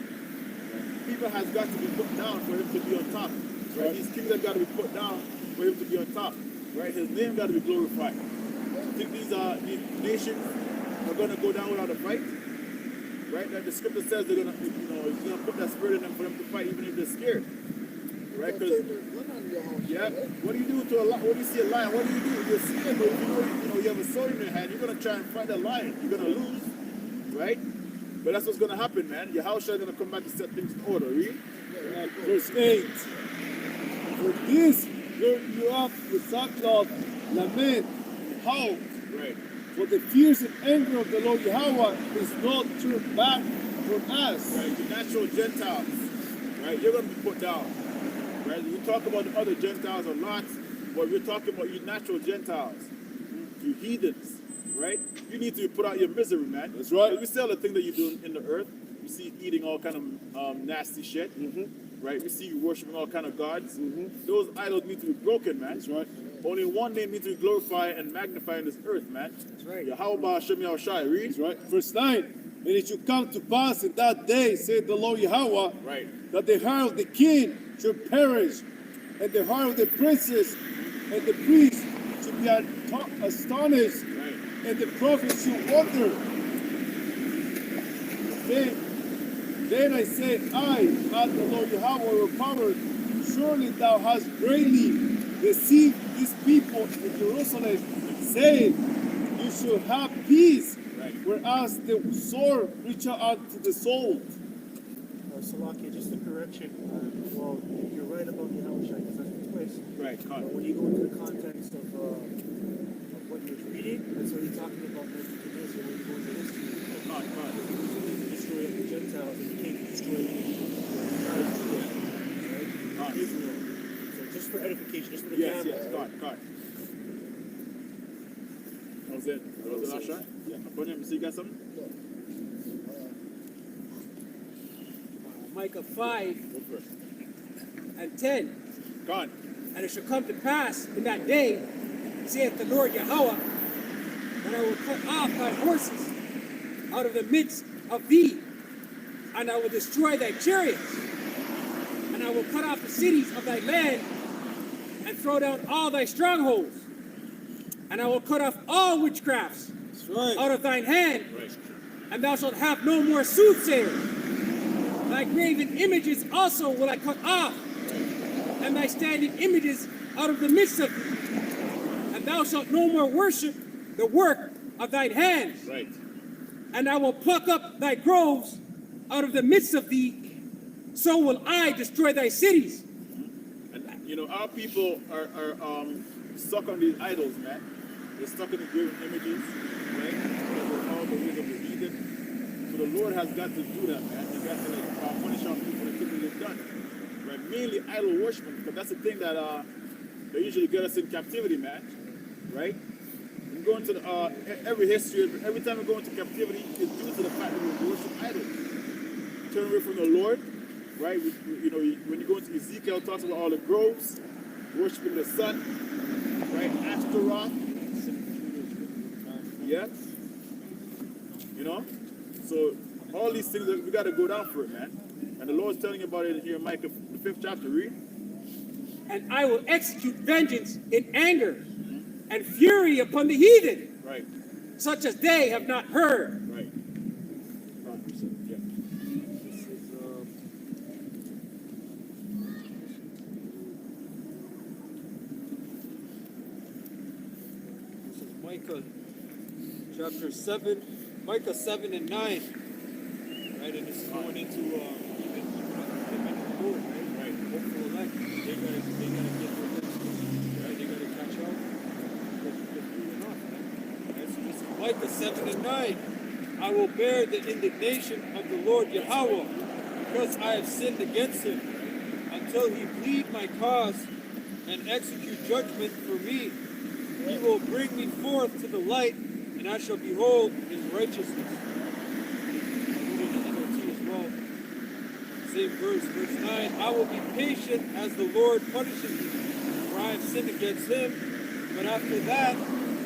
People has got to be put down for him to be on top, right? These kings have got to be put down for him to be on top, right? His name got to be glorified. You think these nations are going to go down without a fight? Right? That the scripture says they're gonna, he's gonna put that spirit in them for them to fight, even if they're scared. Right? Because what do you do to a lion? When you see a lion, what do? You're scared, but if you have a sword in your hand, you're gonna try and fight that lion. You're gonna lose, right? But that's what's gonna happen, man. Yahushua is gonna come back and set things in order. Read. Verse 8. For this you up with sackcloth, lament, howl. Right. For the fierce and anger of the Lord Yahweh is not turned back from us. Right. The natural Gentiles, right? You're gonna be put down. Right? We talk about the other Gentiles a lot, but we're talking about you natural Gentiles, you heathens, right? You need to be put out your misery, man. That's right. We see all the things that you're doing in the earth. We see you eating all kind of nasty shit, right? We see you worshiping all kind of gods. Those idols need to be broken, man. That's right. Only one name needs to be glorified and magnified in this earth, man. That's right. Yahweh Hashem Yahushai. Read. That's right. Verse 9. And it shall come to pass in that day, said the Lord Yahweh, Right. that the heart of the king should perish, and the heart of the princess and the priest should be astonished, Right. and the prophets should wonder. Then I said, I, not the Lord Yahweh, recovered. Surely thou hast greatly deceived these people in Jerusalem, saying, you shall have peace, Right. whereas the sword reacheth out to the soul. Salakia, just a correction. Well, you're right about the Yahushua because that's the place. Right. But Con. when you go into the context of what he was reading, that's what he's talking about Nebuchadnezzar when you go into history. Con. The destroy of the Gentiles and he came to destroy the entire Judah, right? Israel. So just for edification, just for the Yes. camera. Yes. God. God. That was it. That was the last shot. Yeah. Abundant. You see, you got something? Micah 5 Go first. and 10. Gone. And it shall come to pass in that day, saith the Lord Yahweh, that I will cut off thy horses out of the midst of thee, and I will destroy thy chariots, and I will cut off the cities of thy land, and throw down all thy strongholds, and I will cut off all witchcrafts out of thine hand, and thou shalt have no more soothsayers. Thy graven images also will I cut off, and thy standing images out of the midst of thee. And thou shalt no more worship the work of thine hands. Right. And I will pluck up thy groves out of the midst of thee, so will I destroy thy cities. And our people are stuck on these idols, man. They're stuck in the graven images, right? They're all the ways of the heathen. So the Lord has got to do that, man. He got to punish our people for the things that they've done. Right? Mainly idol worshiping, because that's the thing that they usually get us in captivity, man. Right? We go into every history, every time we go into captivity, it's due to the fact that we worship idols. Turn away from the Lord, right? When you go into Ezekiel, it talks about all the groves, worshiping the sun, right? Ashtaroth. Yeah. So all these things, we got to go down for it, man. And the Lord's telling you about it here in Micah, the 5th chapter. Read. And I will execute vengeance in anger and fury upon the heathen, Right. such as they have not heard. Right. Yeah. This is Micah chapter 7, Micah 7 and 9. Right, and this is going into even the Lord, right? Hopeful elect. They gotta get their things, right? They gotta catch up. They're moving off, man. Right, so this is Micah 7 and 9. I will bear the indignation of the Lord Yahweh because I have sinned against him, until he plead my cause and execute judgment for me. He will bring me forth to the light, and I shall behold his righteousness. I'll read it in the NLT as well. Same verse 9. I will be patient as the Lord punishes me, for I have sinned against him. But after that,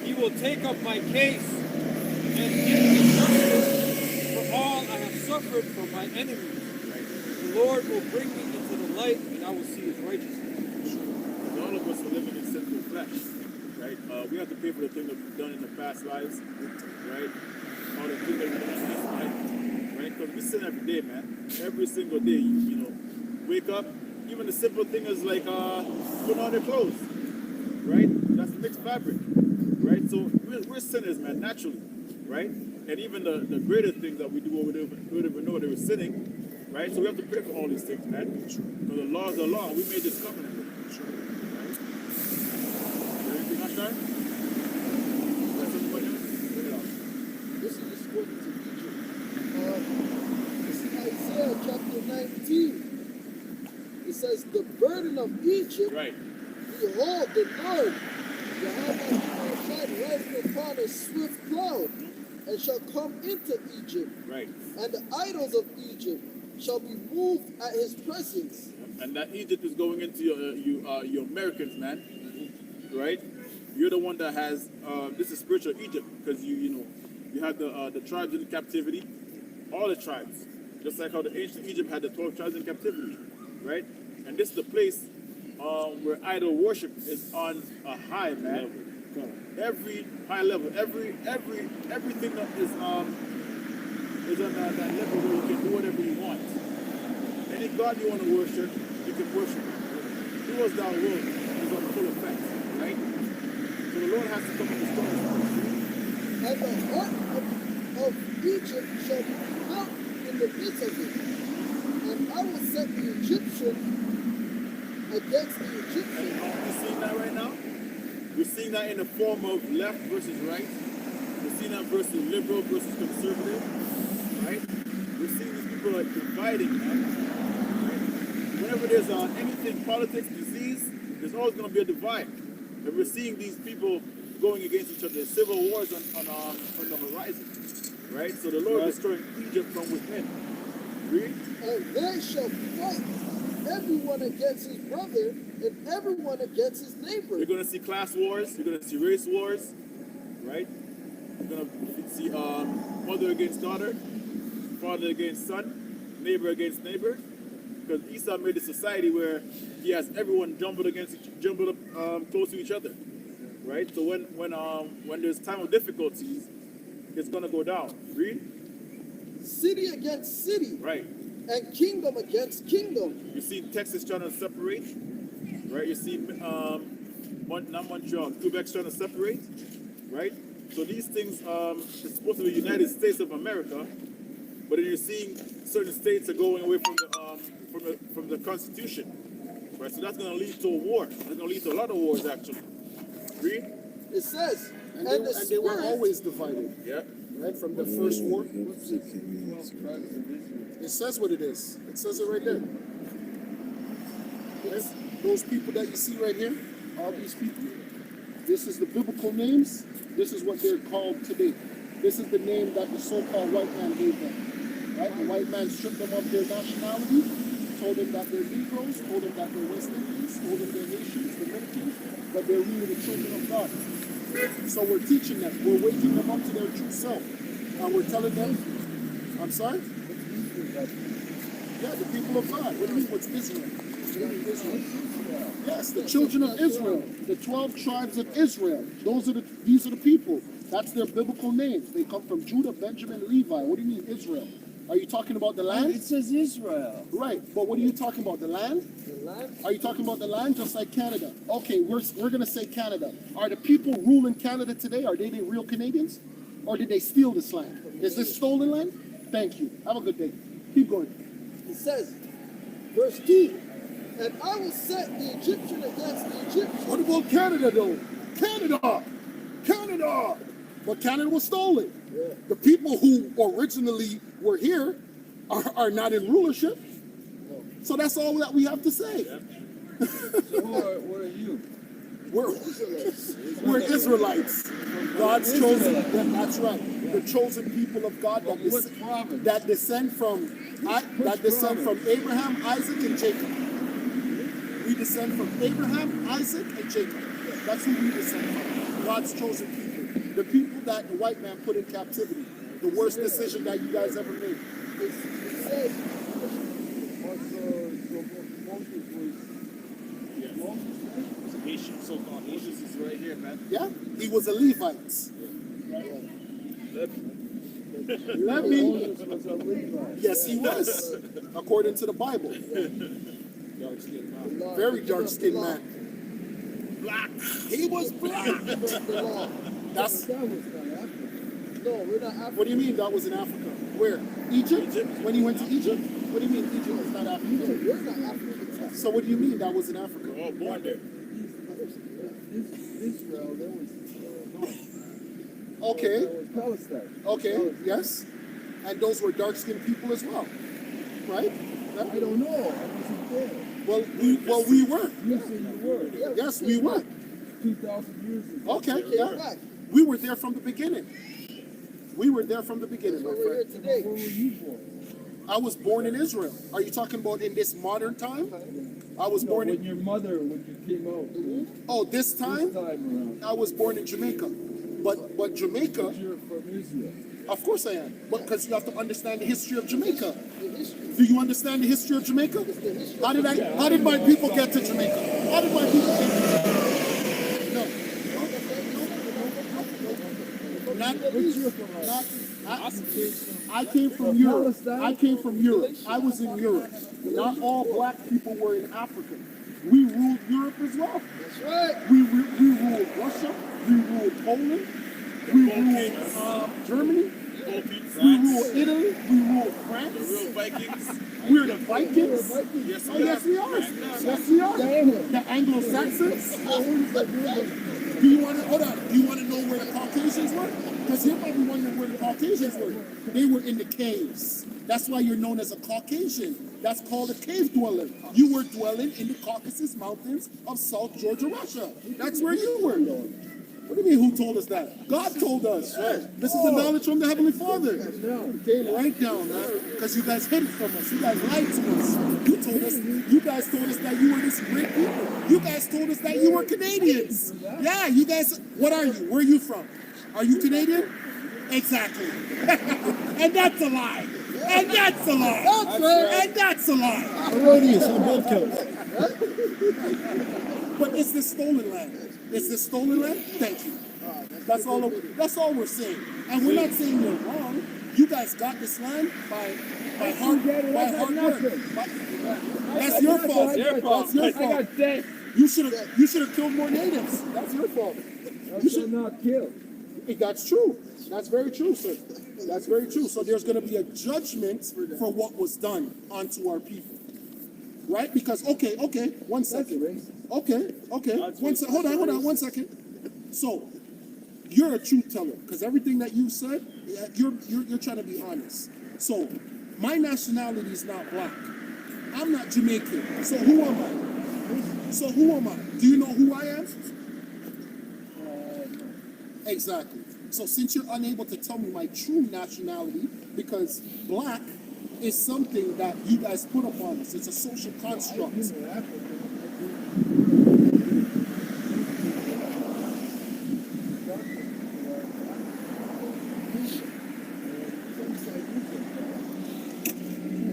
he will take up my case and give me justice for all I have suffered from my enemies. The Lord will bring me into the light, and I will see his righteousness. Because all of us are living in sinful flesh, right? We have to pay for the thing that we've done in the past lives, right? All the things that we've done in this life, right? Because we sin every day, man. Every single day, you know, wake up. Even the simple thing is like putting on your clothes, right? That's mixed fabric, right? So we're sinners, man, naturally, right? And even the greater things that we do, we don't even know that we're sinning. Right? So we have to pray for all these things, man. Because the law is the law. We made this covenant with it. Right? Is there anything else, Sean? That's somebody else? Bring it out. This is according to Egypt. This is Isaiah chapter 19. It says, the burden of Egypt, Right. behold, the Lord, Yahweh shall riding upon a swift cloud, and shall come into Egypt, Right. and the idols of Egypt shall be moved at his presence. And that Egypt is going into your Americans, man. Right? You're the one that has this is spiritual Egypt because you have the tribes in captivity, all the tribes, just like how the ancient Egypt had the 12 tribes in captivity, right? And this is the place where idol worship is on a high, man. Every high level, everything that is on that level where you can do whatever you want. Any God you want to worship, you can worship. Do as thou wilt is on full effect, right? So the Lord has to come and restore us. And the heart of Egypt shall melt in the midst of it. And I will set the Egyptian against the And Egyptian. we're seeing that right now. We're seeing that in the form of left versus right. We're seeing that versus liberal versus conservative, right? We're seeing these people like dividing, man. Right? Whenever there's anything, politics, disease, there's always going to be a divide. And we're seeing these people going against each other. Civil wars on the horizon, right? So the Lord is destroying Egypt from within. Read. And they shall fight, everyone against his brother, and everyone against his neighbor. You're going to see class wars. You're going to see race wars, right? You're going to see mother against daughter, father against son, neighbor against neighbor. Because Esau made a society where he has everyone jumbled close to each other, right? So when there's time of difficulties, it's going to go down. Read. City against city, Right. and kingdom against kingdom. You see Texas trying to separate, right? You see not Montreal, Quebec's trying to separate, right? So these things, it's supposed to be the United States of America, but then you're seeing certain states are going away from the Constitution, right? So that's going to lead to a war. That's going to lead to a lot of wars, actually. Read. It says, And and they were always divided, Yeah. right? From the first war. It says what it is. It says it right there. Right? Those people that you see right here, all these people, this is the biblical names. This is what they're called today. This is the name that the so-called white man gave them. Right? The white man stripped them of their nationality, told them that they're Negroes, told them that they're West Indians, told them they're Haitians, Dominicans, but they're really the children of God. So we're teaching them. We're waking them up to their true self. And we're telling them, I'm sorry? Yeah, the people of God. What do you mean, what's Israel? Israel. Yes, the children of Israel. The 12 tribes of Israel. These are the people. That's their biblical names. They come from Judah, Benjamin, Levi. What do you mean, Israel? Are you talking about the land? It says Israel. Right, but what are you talking about? The land? The land. Are you talking about the land just like Canada? Okay, we're going to say Canada. Are the people ruling Canada today, are they the real Canadians? Or did they steal this land? Is this stolen land? Thank you. Have a good day. Keep going. It says, verse 2, and I will set the Egyptian against the Egyptian. What about Canada though? Canada! Canada! But Canada was stolen. Yeah. The people who originally were here are not in rulership. So that's all that we have to say. So what are you? We're Israelites. God's chosen. That's right. The chosen people of God that descend from Abraham, Isaac, and Jacob. We descend from Abraham, Isaac, and Jacob. That's who we descend from. God's chosen people. The people that the white man put in captivity. The worst decision that you guys ever made. It says, Haitian, so-called Haitians is right here, man. Yeah? He was a Levite. Levi. Yes, he was. According to the Bible. Very dark-skinned man. Black. He was black. the law. That's. No, we're not African. What do you mean that was in Africa? Where? Egypt? When he went to Egypt? What do you mean Egypt was not Africa? We're not African. So what do you mean that was in Africa? Oh, born there. Israel, there was Okay. Palestine. Okay. Yes. And those were dark-skinned people as well, right? I don't know. I wasn't there. Well, we were. You said you were. Yes, we were. 2,000 years ago. Okay. Came Yeah. back. We were there from the beginning. We were there from the beginning, my So we're here friend. today. Where were you born? I was born in Israel. Are you talking about in this modern time? I was No, born when in. your mother, when you came out, Oh, this this time time around. I was born in Jamaica. But Jamaica, You're from Israel. of course I am. But because you have to understand the history of Jamaica. The history. Do you understand the history of Jamaica? How did my people get to Jamaica? How did my people get to Jamaica? No. Not, I came from Europe. I came from Europe. I was in Europe. Not all black people were in Africa. We ruled Europe as well. That's right. We ruled Russia. We ruled Poland. We ruled Germany. We ruled Italy. We ruled France. Real Vikings. We're the Vikings. Yes, Oh, yes, we are. Yes, we are. The Anglo-Saxons. Do you want to hold on? Do you want to know where the Caucasians were? Because you're probably wondering where the Caucasians were. They were in the caves. That's why you're known as a Caucasian. That's called a cave dweller. You were dwelling in the Caucasus Mountains of South Georgia, Russia. That's where you were. What do you mean, who told us that? God told us. Right? This is the knowledge from the Heavenly Father. It came right down, man. Because you guys hid it from us. You guys lied to us. You guys told us that you were this great people. You guys told us that you were Canadians. Yeah, you guys, what are you? Where are you from? Are you Canadian? Exactly. And that's a lie. And that's a lie. And that's a lie. Erroneous on both counts. But it's the stolen land. It's the stolen land? Thank you. That's all we're saying. And we're not saying you're wrong. You guys got this land by hard work. That's your fault. That's your fault. You should have killed more natives. That's your fault. You should not kill. That's true. That's very true, sir. That's very true. So there's going to be a judgment for what was done onto our people. Right? Because, okay, one second. Okay. Hold on, 1 second. So, you're a truth teller, because everything that you said, you're trying to be honest. So, my nationality is not black. I'm not Jamaican. So who am I? Do you know who I am? Exactly. So since you're unable to tell me my true nationality, because black is something that you guys put upon us. It's a social construct.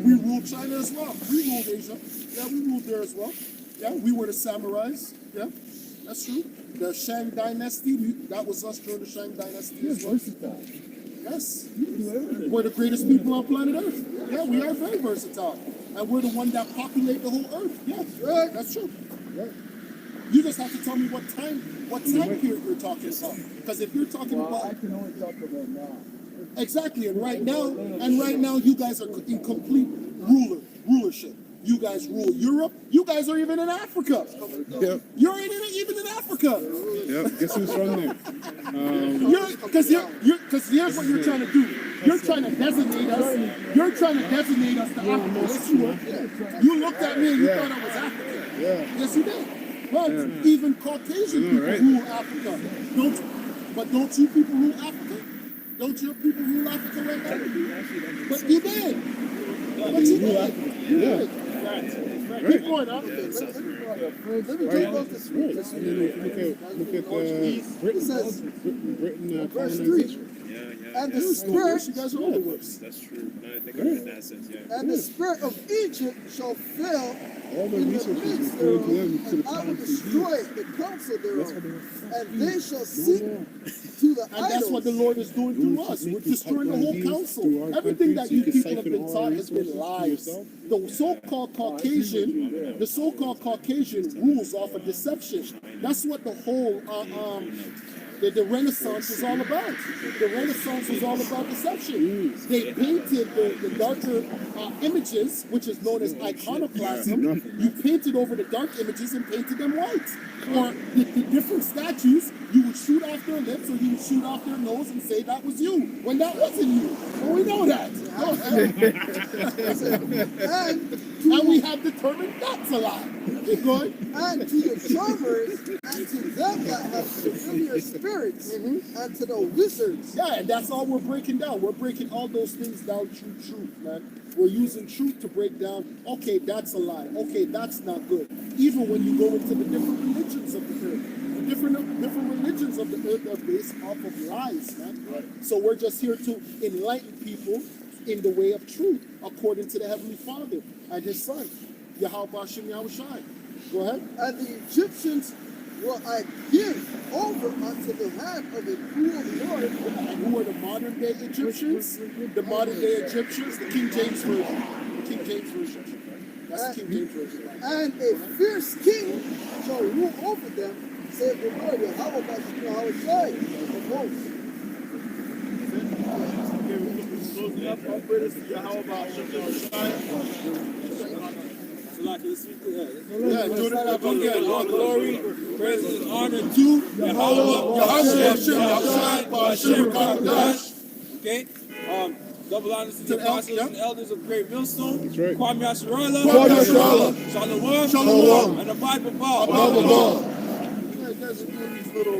We ruled China as well. We ruled Asia. Yeah, we ruled there as well. Yeah, we were the samurais. Yeah, that's true. The Shang Dynasty, that was us during the Shang Dynasty as well. Yes. We're the greatest people on planet Earth. Yeah, we are very versatile. And we're the one that populate the whole Earth. Yes, right. That's true. Right. You just have to tell me what time period you're talking about. Because if you're talking about, I can only talk about now. exactly, and right now you guys are in complete rulership. You guys rule Europe. You guys are even in Africa. Yep. You're even in Africa. Yep. Guess who's from there? Because here's what you're trying to do. You're trying to designate us. trying to designate us to Africa. Yes, you were. You looked at me and you thought I was African. Yeah. Yes, you did. But even Caucasian I know, people right? rule Africa. Don't you people rule Africa? Don't your people rule Africa right now? But you did. But you did. You did. Keep going, huh? Let me Right. talk about this Right. this And then look at Britain. It says, Britain verse colonization. 3, and the spirit You guys are all the worst. That's true. Now I think of it in that sense, yeah. and the spirit of Egypt shall fail All the in the resources midst is going to thereof, them to the and I will country. destroy the counsel That's thereof, what they and they shall seek to the And that's what the idols. Lord is doing through us. We're destroying the whole council. Everything that you people have been taught has been lies. The so-called Caucasian rules off of deception. That's what the whole the Renaissance was all about. The Renaissance was all about deception. They painted the darker images, which is known as iconoclasm. You painted over the dark images and painted them white. Or the different statues, you would shoot off their lips or you would shoot off their nose and say that was you, when that wasn't you. Well, we know that. Go ahead. And we have determined that's a lie. Keep going. And to the charmers, and to them that have familiar spirits, and to the wizards. Yeah, and that's all we're breaking down. We're breaking all those things down through truth, man. We're using truth to break down, okay, that's a lie. Okay, that's not good. Even when you go into the different religions of the earth. The different religions of the earth are based off of lies, man. So we're just here to enlighten people in the way of truth, according to the Heavenly Father and His Son, Yahweh Hashem Yahushai. Go ahead. And the Egyptians will I give over unto the hand of a cruel Lord. And who are the modern day Egyptians? The modern day Egyptians, the King James Version. The King James Version. That's the King James Version. And a fierce king shall rule over them, saith the Lord, Yahweh Hashem Yahushai of hosts. Yeah, do that again. All glory, praise, and honor to Yahweh Hashem Yahushai. Okay? Double honors to the apostles and elders of Great Millstone. That's right. Kwame Asharala. Kwame Asharala. Shalom. Shalom. And the Bible Ball. Bible Ball. Yeah, you guys are doing these little.